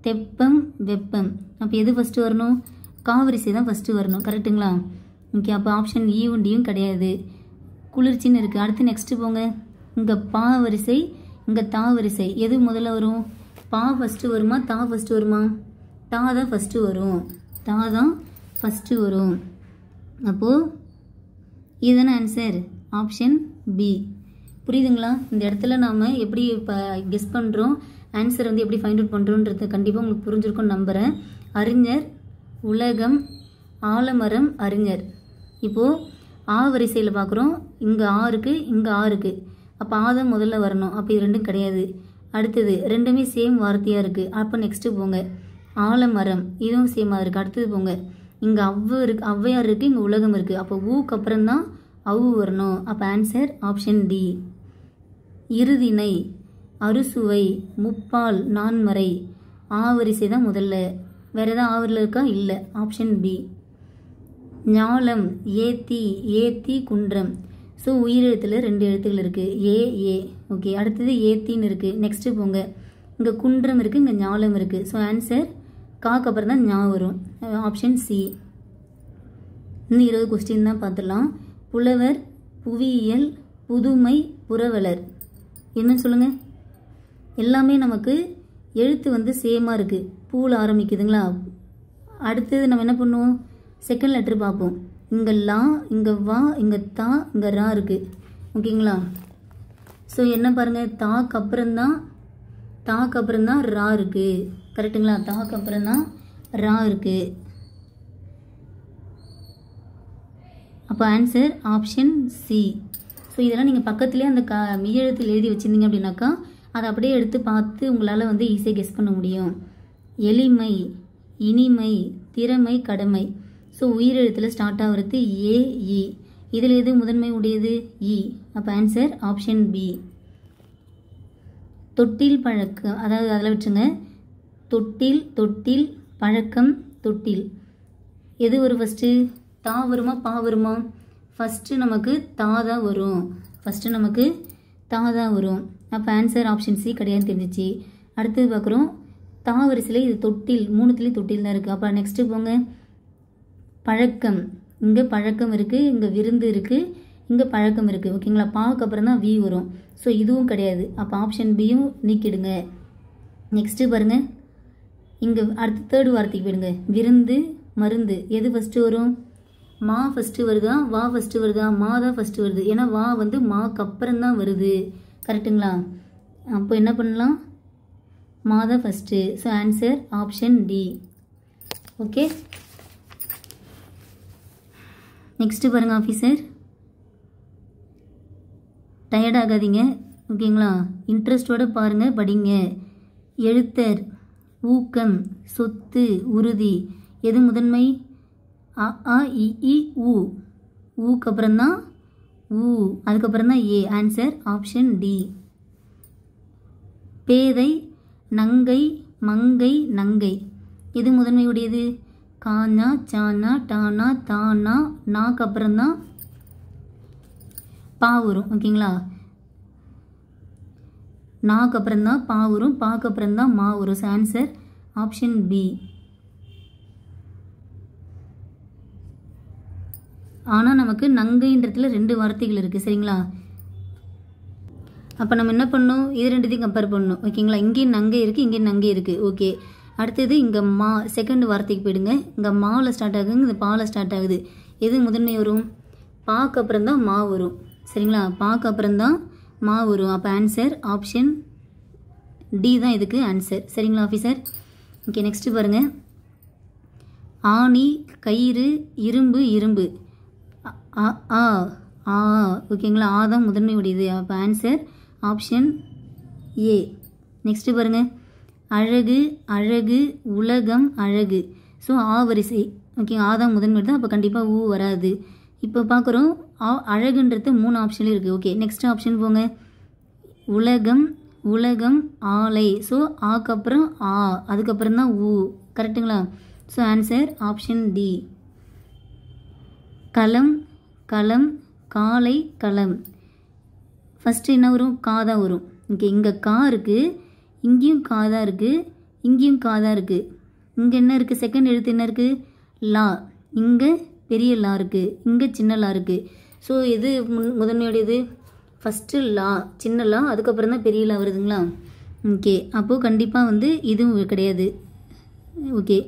தெப்பம், வெப்பம். அப்போ எது ஃபஸ்ட்டு வரணும்? காவரிசை தான் ஃபஸ்ட்டு வரணும். கரெக்டுங்களா? ஓகே, அப்போ ஆப்ஷன் ஈயும் டியும் கிடையாது. குளிர்ச்சின்னு இருக்குது. அடுத்து நெக்ஸ்ட்டு போங்க. இங்கே பா வரிசை, இங்கே தா வரிசை. எது முதல்ல வரும்? பா ஃபஸ்ட்டு வருமா, தா ஃபஸ்ட்டு வருமா? தா தான் ஃபஸ்ட்டு வரும். அப்போது இதுதானே ஆன்சர் ஆப்ஷன் பி. புரியுதுங்களா? இந்த இடத்துல நாம் எப்படி இப்போ கெஸ் பண்ணுறோம், ஆன்சர் வந்து எப்படி ஃபைண்ட் அவுட் பண்ணுறோன்றது கண்டிப்பாக உங்களுக்கு புரிஞ்சிருக்கும்னு நம்புகிறேன். அறிஞர், உலகம், ஆலமரம், அறிஞர். இப்போது ஆ வரிசையில் பார்க்குறோம். இங்கே ஆ இருக்குது, இங்கே ஆ இருக்குது. அப்போ ஆ தான் முதல்ல வரணும். அப்போ இது ரெண்டும் கிடையாது. அடுத்தது ரெண்டுமே சேம் வார்த்தையாக இருக்குது. அப்போ நெக்ஸ்ட்டு போங்க. ஆலமரம், இதுவும் சேமாக இருக்குது. அடுத்தது போங்க. இங்கே ஔவையார் இருக்குது, இங்கே உலகம் இருக்குது. அப்போ ஊக்கு அப்புறம் தான் அவு வரணும். அப்போ ஆன்சர் ஆப்ஷன் டி. இருதினை, அறுசுவை, முப்பால், நான்மறை. ஆவரிசை தான் முதல்ல. வேறு எதாவது ஆவரில் இருக்கா? இல்லை. Option B. ஞாலம், ஏத்தி, குன்றம். ஸோ உயிரெழுத்தில் 2 எழுத்துக்கள் இருக்குது. ஏ. ஓகே, அடுத்தது ஏத்தின்னு இருக்குது. நெக்ஸ்ட்டு போங்க. இங்கே குன்றம் இருக்குது, இங்கே ஞாலம் இருக்குது. ஸோ ஆன்சர் காக்கு அப்புறம் தான் ஞா வரும். Option C. இன்னும் 20 கொஸ்டின் தான் பார்த்துடலாம். புலவர், புவியியல், புதுமை, புரவலர். என்னன்னு சொல்லுங்கள். எல்லாமே நமக்கு எழுத்து வந்து சேமாக இருக்குது. பூவில் ஆரம்பிக்குதுங்களா? அடுத்தது நம்ம என்ன பண்ணுவோம்? செகண்ட் லெட்ரு பார்ப்போம். இங்கே லா, இங்கே வா, இங்கே தா, இங்கே ரா இருக்குது. ஓகேங்களா? ஸோ என்ன பாருங்கள், தாக்கு அப்புறம் தான் ரா இருக்குது. கரெக்டுங்களா? தாக்கு அப்புறம் தான் ரா இருக்குது. அப்போ ஆன்சர் ஆப்ஷன் சி. ஸோ இதெல்லாம் நீங்கள் பக்கத்துலேயே அந்த மெய்யெழுத்தில் எழுதி வச்சுருந்தீங்க அப்படின்னாக்கா அதை அப்படியே எடுத்து பார்த்து உங்களால் வந்து ஈஸியாக கெஸ் பண்ண முடியும். எளிமை, இனிமை, திறமை, கடமை. ஸோ உயிரெழுத்தில் ஸ்டார்ட் ஆகிறது ஏ, இ. இதில் எது முதன்மை உடையது? இ. அப்போ ஆன்சர் ஆப்ஷன் பி. தொட்டில் பழக்கம், அதாவது அதில் விட்டுருங்க. தொட்டில், பழக்கம், தொட்டில். எது வரும் ஃபஸ்ட்டு? தா வருமா, பா வருமா? ஃபஸ்ட்டு நமக்கு தா தான் வரும். அப்போ ஆன்சர் ஆப்ஷன் சி கிடையாதுன்னு தெரிஞ்சிச்சு. அடுத்தது பார்க்குறோம். தா வரிசையில் இது தொட்டில், 3த்துலேயும் தொட்டில் தான் இருக்குது. அப்போ நெக்ஸ்ட்டு போங்க. பழக்கம், இங்கே பழக்கம் இருக்குது, இங்கே விருந்து இருக்குது, இங்கே பழக்கம் இருக்குது. ஓகேங்களா? பாக்கு அப்புறம் தான் வி வரும். ஸோ இதுவும் கிடையாது. அப்போ ஆப்ஷன் பியும் நீக்கிடுங்க. நெக்ஸ்ட்டு பாருங்கள். இங்கே அடுத்த தேர்டு வார்த்தைக்கு போயிடுங்க. விருந்து, மருந்து. எது ஃபஸ்ட்டு வரும்? மா ஃபஸ்ட்டு வருதா, வா ஃபஸ்ட்டு வருதா? மா தான் ஃபஸ்ட்டு வருது. ஏன்னா வா வந்து மாக்கு அப்புறம் தான் வருது. கரெக்டுங்களா? அப்போ என்ன பண்ணலாம்? மா தான் first. So answer option D. Okay, next பாருங்கள் ஆஃபீஸர். டயர்ட் ஆகாதீங்க. ஓகேங்களா? இன்ட்ரெஸ்டோடு பாருங்கள், படிங்க. எழுத்தர், ஊக்கம், சொத்து, உறுதி. எது முதன்மை? அ, ஆ, இ, உ. ஊக்கு அப்புறம் தான் ஊ, அதுக்கப்புறம் தான் ஏ. Answer option D. பேதை, நங்கை, மங்கை, நங்கை. எது முதன்மையுடையது? கானா, சானா, டானா, தானா, நாக்கு அப்புறம் தான் பா வரும். ஓகேங்களா? நாக்கு அப்புறம் தான் பா வரும், பாக்கு அப்புறம் தான் மா வரும். So answer option B. ஆனால் நமக்கு நங்கைன்றதுல 2 வார்த்தைகள் இருக்குது. சரிங்களா? அப்போ நம்ம என்ன பண்ணணும்? இது ரெண்டுத்தையும் கம்பேர் பண்ணணும். ஓகேங்களா? இங்கேயும் நங்கை இருக்குது, இங்கேயும் நங்கை இருக்குது. ஓகே, அடுத்தது இங்கே மா, செகண்ட் வார்த்தைக்கு போயிடுங்க. இங்கே மாவில் ஸ்டார்ட் ஆகுது, இந்த பாவில் ஸ்டார்ட் ஆகுது. எது முதன்மை வரும்? பாக்கு அப்புறம் தான் மா வரும். சரிங்களா? பாக்கு அப்புறம் தான் மா வரும். அப்போ ஆன்சர் ஆப்ஷன் டி தான் இதுக்கு ஆன்சர். சரிங்களா ஆஃபீஸர்? ஓகே, நெக்ஸ்ட்டு பாருங்கள். ஆணி, கயிறு, இரும்பு, இரும்பு. ஆ ஆ ஆ ஓகேங்களா? ஆ தான் முதன்மை உடையது. அப்போ ஆன்சர் ஆப்ஷன் ஏ. நெக்ஸ்ட்டு பாருங்கள். அழகு, அழகு, உலகம், அழகு. ஸோ ஆ வரிசை. ஓகே, ஆ தான் முதன்மை தான். அப்போ கண்டிப்பாக ஊ வராது. இப்போ பார்க்குறோம் அழகுன்றது 3 ஆப்ஷன்ல இருக்குது. ஓகே, நெக்ஸ்ட் ஆப்ஷன் போங்க. உலகம், உலகம், ஆலை. ஸோ ஆக்கு அப்புறம் ஆ, அதுக்கப்புறம் தான் ஊ. கரெக்டுங்களா? So answer option D. களம், களம், காலை, களம். ஃபஸ்ட்டு என்ன வரும்? கா தான் வரும். ஓகே, இங்கே கா இருக்குது, இங்கேயும் கா தான் இருக்குது, இங்கேயும் கா தான் இருக்குது. இங்கே என்ன இருக்குது? செகண்ட் எழுத்து என்ன இருக்குது? லா. இங்கே பெரிய லா இருக்குது, இங்கே சின்ன லா இருக்குது. ஸோ எது முதன்மையுடையது? ஃபஸ்ட்டு லா, சின்ன லா, அதுக்கப்புறம் தான் பெரிய லா வருதுங்களா? ஓகே, அப்போது கண்டிப்பாக வந்து இதுவும் கிடையாது. ஓகே,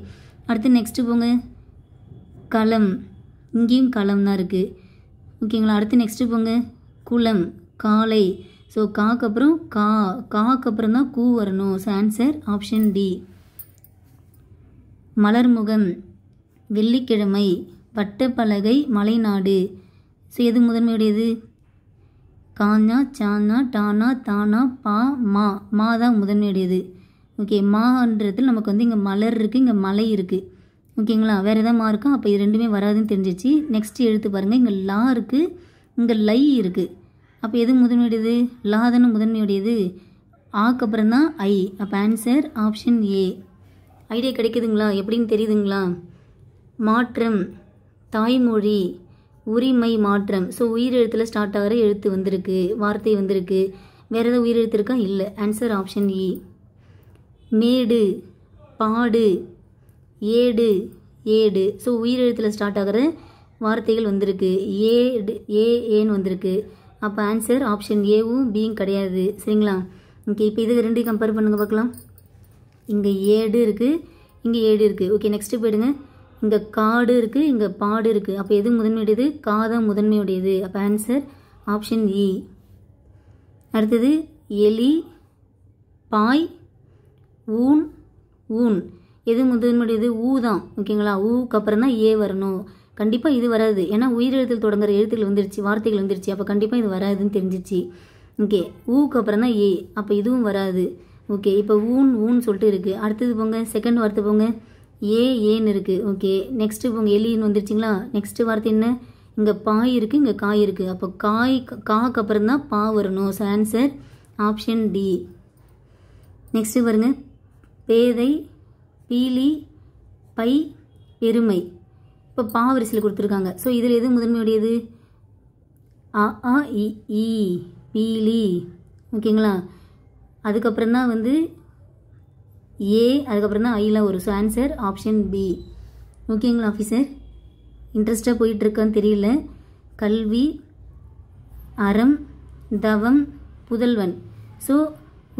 அடுத்து நெக்ஸ்ட்டு போங்க. களம், இங்கேயும் களம் தான் இருக்குது. ஓகேங்களா? அடுத்து நெக்ஸ்ட்டு போங்க. குளம், காலை. ஸோ காக்கு அப்புறம் கா, காக்கு அப்புறம் தான் கூ வரணும். So answer option D. மலர்முகம், வெள்ளிக்கிழமை, வட்டப்பலகை, மலைநாடு. ஸோ எது முதன்மையுடையது? கானா, சானா, டானா, தானா, பா, மா. மா தான் முதன்மையுடையது. ஓகே, மான்றதுல நமக்கு வந்து இங்கே மலர் இருக்குது, இங்கே மலை இருக்குது. ஓகேங்களா? வேறு எதாவது மா இருக்கா? அப்போ இது ரெண்டுமே வராதுன்னு தெரிஞ்சிச்சு. நெக்ஸ்ட் எழுத்து பாருங்கள். இங்கே லா இருக்குது, இங்கே லை இருக்குது. அப்போ எது முதன்மையுடையது? லா தானே முதன்மையுடையது. ஆக்கு அப்புறம் தான் ஐ. அப்போ ஆன்சர் ஆப்ஷன் ஏ. ஐடியா கிடைக்குதுங்களா? எப்படின்னு தெரியுதுங்களா? மாற்றம், தாய்மொழி, உரிமை, மாற்றம். ஸோ உயிர் எழுத்தில் ஸ்டார்ட் ஆகிற எழுத்து வந்திருக்கு, வார்த்தை வந்திருக்கு. வேறு ஏதாவது உயிர் எழுத்து இருக்கா? இல்லை. ஆன்சர் ஆப்ஷன் இ. மேடு, பாடு, ஏடு, ஏடு. ஸோ உயிர் எழுத்தில் ஸ்டார்ட் ஆகிற வார்த்தைகள் வந்திருக்கு. ஏடு, ஏன்னு வந்திருக்கு. அப்போ ஆன்சர் ஆப்ஷன் ஏவும் பியும் கிடையாது. சரிங்களா? ஓகே, இப்போ இது ரெண்டையும் கம்பேர் பண்ணுங்கள் பார்க்கலாம். இங்கே ஏடு இருக்குது, இங்கே ஏடு இருக்குது. ஓகே, நெக்ஸ்ட்டு போயிடுங்க. இங்கே காடு இருக்குது, இங்கே பாடு இருக்குது. அப்போ எது முதன்மையுடையது? காதான் முதன்மையுடையது. அப்போ ஆன்சர் ஆப்ஷன் இ. அடுத்தது எலி, பாய், ஊன், ஊன். எது முதன்மையுடையது? ஊ தான். ஓகேங்களா? ஊக்கு அப்புறம் தான் ஏ வரணும். கண்டிப்பாக இது வராது. ஏன்னா உயிரெழுத்தில் தொடங்குற எழுத்துக்கள் வந்துருச்சு, வார்த்தைகள் வந்துருச்சு. அப்போ கண்டிப்பாக இது வராதுன்னு தெரிஞ்சிச்சு. ஓகே, ஊக்கு அப்புறம் தான் ஏ. அப்போ இதுவும் வராது. ஓகே, இப்போ ஊன், ஊன் சொல்லிட்டு இருக்குது. அடுத்தது போங்க. செகண்ட் வார்த்தை போங்க. ஏன்னு இருக்குது. ஓகே, நெக்ஸ்ட்டு போங்க. எலின்னு வந்துருச்சிங்களா? நெக்ஸ்ட்டு வார்த்தை என்ன? இங்கே பாய் இருக்குது, இங்கே காய் இருக்குது. அப்போ காக்கு அப்புறம் தான் பா வரணும். So answer option D. Next பாருங்க. பேதை, பீலி, பை, பெருமை. இப்போ பா வரிசையில் கொடுத்துருக்காங்க. ஸோ இதில் எது முதன்மையுடையது? ஆ ஆ இ, பீலி. ஓகேங்களா? அதுக்கப்புறம் தான் வந்து ஏ, அதுக்கப்புறம் தான் ஐலாம் வரும். So answer option B. ஓகேங்களா ஆஃபீஸர்? இன்ட்ரெஸ்டாக போயிட்டுருக்கான்னு தெரியல. கல்வி, அறம், தவம், புதல்வன். ஸோ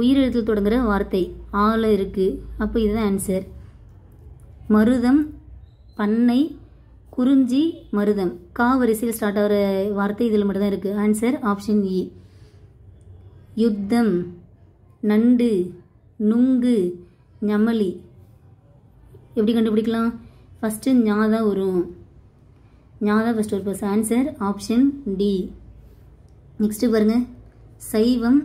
உயிரெழுத்தில் தொடங்குகிற வார்த்தை ஆல இருக்குது. அப்போ இதுதான் ஆன்சர். மருதம், பண்ணை, குறிஞ்சி, மருதம். கா வரிசையில் ஸ்டார்ட் ஆகிற வார்த்தை இதில் மட்டும்தான் இருக்குது. ஆன்சர் ஆப்ஷன் இ. யுத்தம், நண்டு, நுங்கு, ஞமலி. எப்படி கண்டுபிடிக்கலாம்? ஃபஸ்ட்டு ஞா தான் வரும். ஞா தான் ஃபஸ்ட்டு வரும். Answer option D. நெக்ஸ்ட்டு பாருங்கள். சைவம்,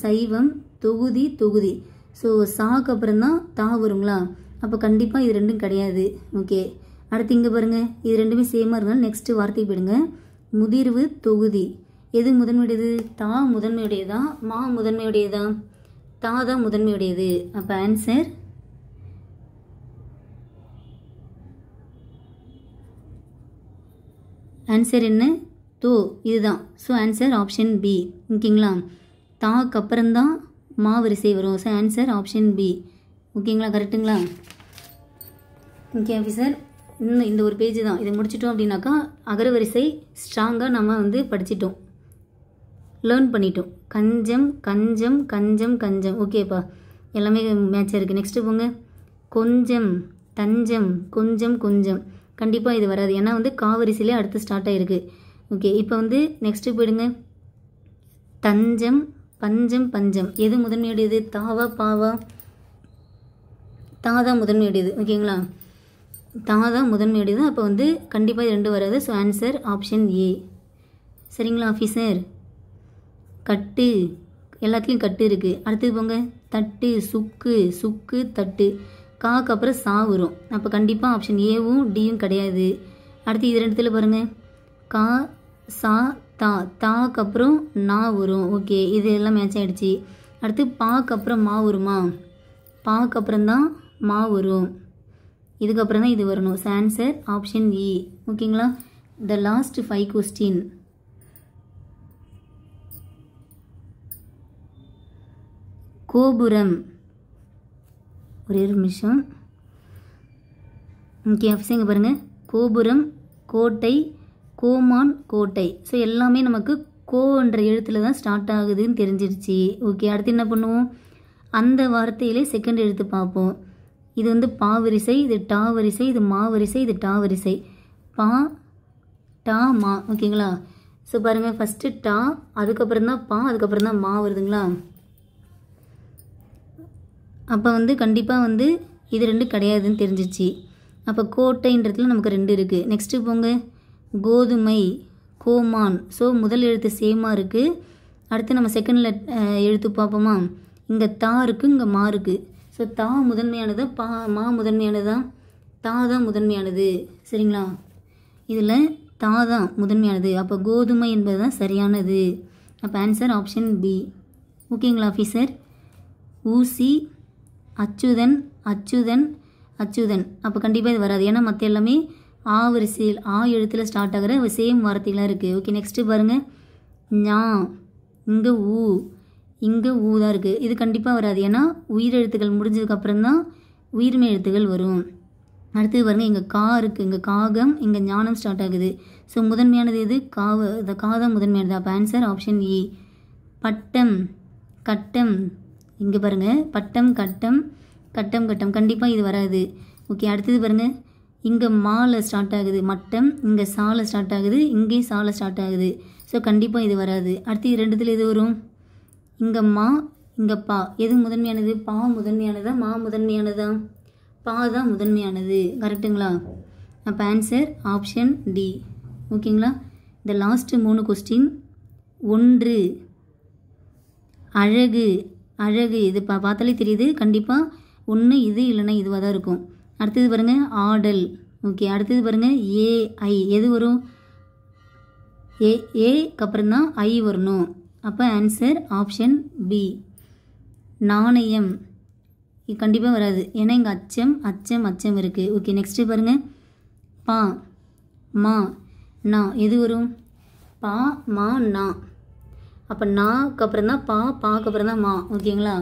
சைவம், தொகுதி, தொகுதி. ஸோ சாக்கு அப்புறம் தான் தா வருங்களா? அப்போ கண்டிப்பாக இது ரெண்டும் கிடையாது. ஓகே, அடுத்து இங்கே பாருங்கள். இது ரெண்டுமே சேமாக இருந்தாலும் நெக்ஸ்ட்டு வார்த்தை போயிடுங்க. முதிர்வு, தொகுதி. எது முதன்மையுடையது? தா முதன்மையுடையதா, மா முதன்மையுடையதா? தா தான் முதன்மையுடையது. அப்போ ஆன்சர் ஆன்சர் என்ன? தோ, இதுதான். So answer option B. ஓகேங்களா? தாக்கு அப்புறம்தான் மா வரிசை வரும். So answer option B. ஓகேங்களா? கரெக்டுங்களா? ஓகே ஆஃபீஸர், இன்னும் இந்த ஒரு பேஜ் தான். இதை முடிச்சிட்டோம் அப்படின்னாக்கா அகர வரிசை ஸ்ட்ராங்காக நம்ம வந்து படிச்சிட்டோம், லேர்ன் பண்ணிட்டோம். கஞ்சம் கஞ்சம் கஞ்சம் கஞ்சம். ஓகேப்பா, எல்லாமே மேட்சாக இருக்குது. நெக்ஸ்ட்டு போங்க. கொஞ்சம் தஞ்சம் கொஞ்சம் கொஞ்சம். கண்டிப்பாக இது வராது, ஏன்னா வந்து காவரிசையிலே அடுத்து ஸ்டார்ட் ஆகிருக்கு. ஓகே, இப்போ வந்து நெக்ஸ்ட்டு போயிடுங்க. தஞ்சம் பஞ்சம் பஞ்சம். எது முதன்மையுடையது? தாவா பாவா? தாதான் முதன்மையுடையது. ஓகேங்களா? தாதான் முதன்மையுடையது. அப்போ வந்து கண்டிப்பாக இது 2 வராது. ஸோ ஆன்சர் ஆப்ஷன் ஏ. சரிங்களா ஆஃபீஸர்? கட்டு, எல்லாத்துலேயும் கட்டு இருக்குது. அடுத்தது போங்க. தட்டு சுக்கு சுக்கு தட்டு. காக்கு அப்புறம் சா வரும். அப்போ கண்டிப்பாக ஆப்ஷன் ஏவும் டியும் கிடையாது. அடுத்து இது 2த்துல பாருங்கள். கா சா தா, தாக்கு அப்புறம் நா வரும். ஓகே, இது எல்லாம் மேட்ச் ஆகிடுச்சு. அடுத்து பாக்கு அப்புறம் மா வருமா? பாக்கு அப்புறம் தான் மா வரும். இதுக்கப்புறம் தான் இது வரணும். ஸோ ஆன்சர் ஆப்ஷன் இ. ஓகேங்களா? The last 5 question. கோபுரம். ஒரே ஒரு நிமிஷம். ஓகே ஆஃபீஸர், இங்கே பாருங்கள். கோபுரம், கோட்டை, கோமான், கோட்டை. ஸோ எல்லாமே நமக்கு கோன்ற எழுத்தில் தான் ஸ்டார்ட் ஆகுதுன்னு தெரிஞ்சிருச்சு. ஓகே, அடுத்து என்ன பண்ணுவோம்? அந்த வார்த்தையிலே செகண்ட் எழுத்து பார்ப்போம். இது வந்து பா வரிசை, இது டா வரிசை, இது மா வரிசை, இது டா வரிசை. பா டா மா. ஓகேங்களா? ஸோ பாருங்கள், ஃபஸ்ட்டு டா, அதுக்கப்புறம் தான் பா, அதுக்கப்புறம் தான் மா வருதுங்களா? அப்போ வந்து கண்டிப்பாக வந்து இது 2 கிடையாதுன்னு தெரிஞ்சிச்சு. அப்போ கோட்டைன்றதுல நமக்கு 2 இருக்குது. நெக்ஸ்ட்டு போங்க. கோதுமை, கோமான். ஸோ முதல் எழுத்து சேமாக இருக்குது. அடுத்து நம்ம செகண்டில் எழுத்து பார்ப்போமா? இங்கே தா இருக்குது, இங்கே மா இருக்குது. ஸோ தா முதன்மையானதா மா முதன்மையானதா? தா தான் முதன்மையானது. சரிங்களா? இதில் தா தான் முதன்மையானது. அப்போ கோதுமை என்பது தான் சரியானது. அப்போ ஆன்சர் ஆப்ஷன் பி. ஓகேங்களா ஆஃபீஸர்? ஊசி, அச்சுதன் அச்சுதன் அச்சுதன். அப்போ கண்டிப்பாக இது வராது, ஏன்னா மற்ற எல்லாமே ஆ வரிசையில் ஆ எழுத்தில் ஸ்டார்ட் ஆகிற சேம் வார்த்தைகளாக இருக்குது. ஓகே, நெக்ஸ்ட்டு பாருங்கள். ஞா, இங்கே ஊ, இங்கே ஊ தான் இருக்குது. இது கண்டிப்பாக வராது, ஏன்னா உயிரெழுத்துக்கள் முடிஞ்சதுக்கப்புறம் தான் உயிர்மை எழுத்துக்கள் வரும். அடுத்தது பாருங்கள். இங்கே கா இருக்குது, இங்கே காகம், இங்கே ஞானம் ஸ்டார்ட் ஆகுது. ஸோ முதன்மையானது எது? இந்த கா தான் முதன்மையானது. அப்போ ஆன்சர் ஆப்ஷன் இ. பட்டம், கட்டம். இங்கே பாருங்கள். பட்டம், கட்டம், கட்டம், கட்டம். கண்டிப்பாக இது வராது. ஓகே, அடுத்தது பாருங்கள். இங்கே மால ஸ்டார்ட் ஆகுது மட்டம், இங்கே சால ஸ்டார்ட் ஆகுது, இங்கேயும் சால ஸ்டார்ட் ஆகுது. ஸோ கண்டிப்பாக இது வராது. அடுத்து இது 2த்துல எது வரும்? இங்கே மா, இங்கே பா. எது முதன்மையானது? பா முதன்மையானதா, மா முதன்மையானதா? பா தான் முதன்மையானது. கரெக்டுங்களா? அப்போ ஆன்சர் ஆப்ஷன் டி. ஓகேங்களா? இந்த லாஸ்ட்டு 3 கொஸ்டின். 1 அழகு. அழகு, இது பார்த்தாலே தெரியுது. கண்டிப்பாக ஒன்று இது இல்லைன்னா இதுவாக தான் இருக்கும். அடுத்தது பாருங்கள். ஆடல். ஓகே, அடுத்தது பாருங்கள். ஏஐ. எது வரும்? ஏக்கு அப்புறம் தான் ஐ வரணும். அப்போ ஆன்சர் ஆப்ஷன் பி. நாணயம். இது கண்டிப்பாக வராது, ஏன்னா இங்கே அச்சம் அச்சம் அச்சம் இருக்குது. ஓகே, நெக்ஸ்ட்டு பாருங்கள். பா மா நா. எது வரும்? பா மா நா. அப்போ நாக்கு அப்புறம் தான் பா, பாக்கு அப்புறம் தான் மா. ஓகேங்களா?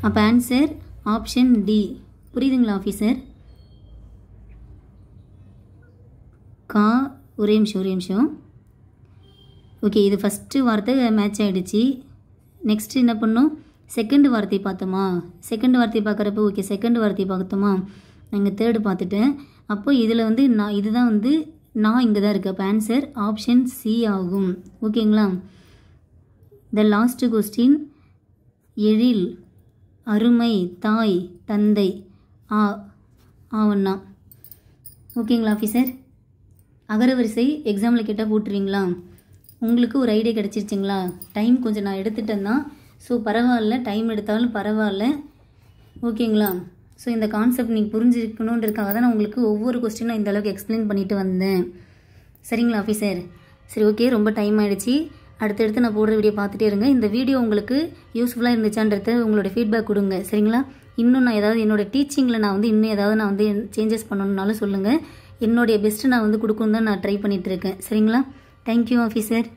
அப்போ ஆன்சர் ஆப்ஷன் டி. புரியுதுங்களா ஆஃபீஸர்? கா, ஒரே நிமிஷம். ஓகே, இது ஃபஸ்ட்டு வார்த்தை மேட்ச் ஆகிடுச்சு. நெக்ஸ்ட்டு என்ன பண்ணோம்? செகண்ட் வார்த்தை பார்த்தோமா? செகண்ட் வார்த்தை பார்க்குறப்ப ஓகே, செகண்ட் வார்த்தை பார்த்தோமா? நான் இங்கே தேர்டு பார்த்துட்டேன். அப்போ இதில் வந்து நான் இதுதான் வந்து நான் இங்கே தான் இருக்குது. அப்போ ஆன்சர் ஆப்ஷன் சி ஆகும். ஓகேங்களா? The last question. எழில், அருமை, தாய், தந்தை, ஆவண்ணா. ஓகேங்களா ஆஃபீஸர்? அகரவரிசை எக்ஸாமில் கேட்டால் போட்டுருவீங்களா? உங்களுக்கு ஒரு ஐடியா கிடச்சிருச்சிங்களா? டைம் கொஞ்சம் நான் எடுத்துட்டேன் தான். ஸோ பரவாயில்ல, டைம் எடுத்தாலும் பரவாயில்ல. ஓகேங்களா? ஸோ இந்த கான்செப்ட் நீங்கள் புரிஞ்சுக்கணுன்றதுக்காக தான் நான் உங்களுக்கு ஒவ்வொரு கொஸ்டினும் இந்த அளவுக்கு எக்ஸ்பிளைன் பண்ணிட்டு வந்தேன். சரிங்களா ஆஃபீஸர்? சரி, ஓகே, ரொம்ப டைம் ஆகிடுச்சு. அடுத்தடுத்து நான் போடுற வீடியோ பார்த்துட்டே இருங்க. இந்த வீடியோ உங்களுக்கு யூஸ்ஃபுல்லாக இருந்துச்சான்றத உங்களோட ஃபீட்பேக் கொடுங்க. சரிங்களா? இன்னும் நான் ஏதாவது என்னோட டீச்சிங்கில் நான் வந்து இன்னும் ஏதாவது நான் வந்து சேஞ்சஸ் பண்ணணுன்னாலும் சொல்லுங்கள். என்னுடைய பெஸ்ட்டு நான் வந்து கொடுக்கணும் தான் நான் ட்ரை பண்ணிகிட்டு இருக்கேன். சரிங்களா? Thank you officer.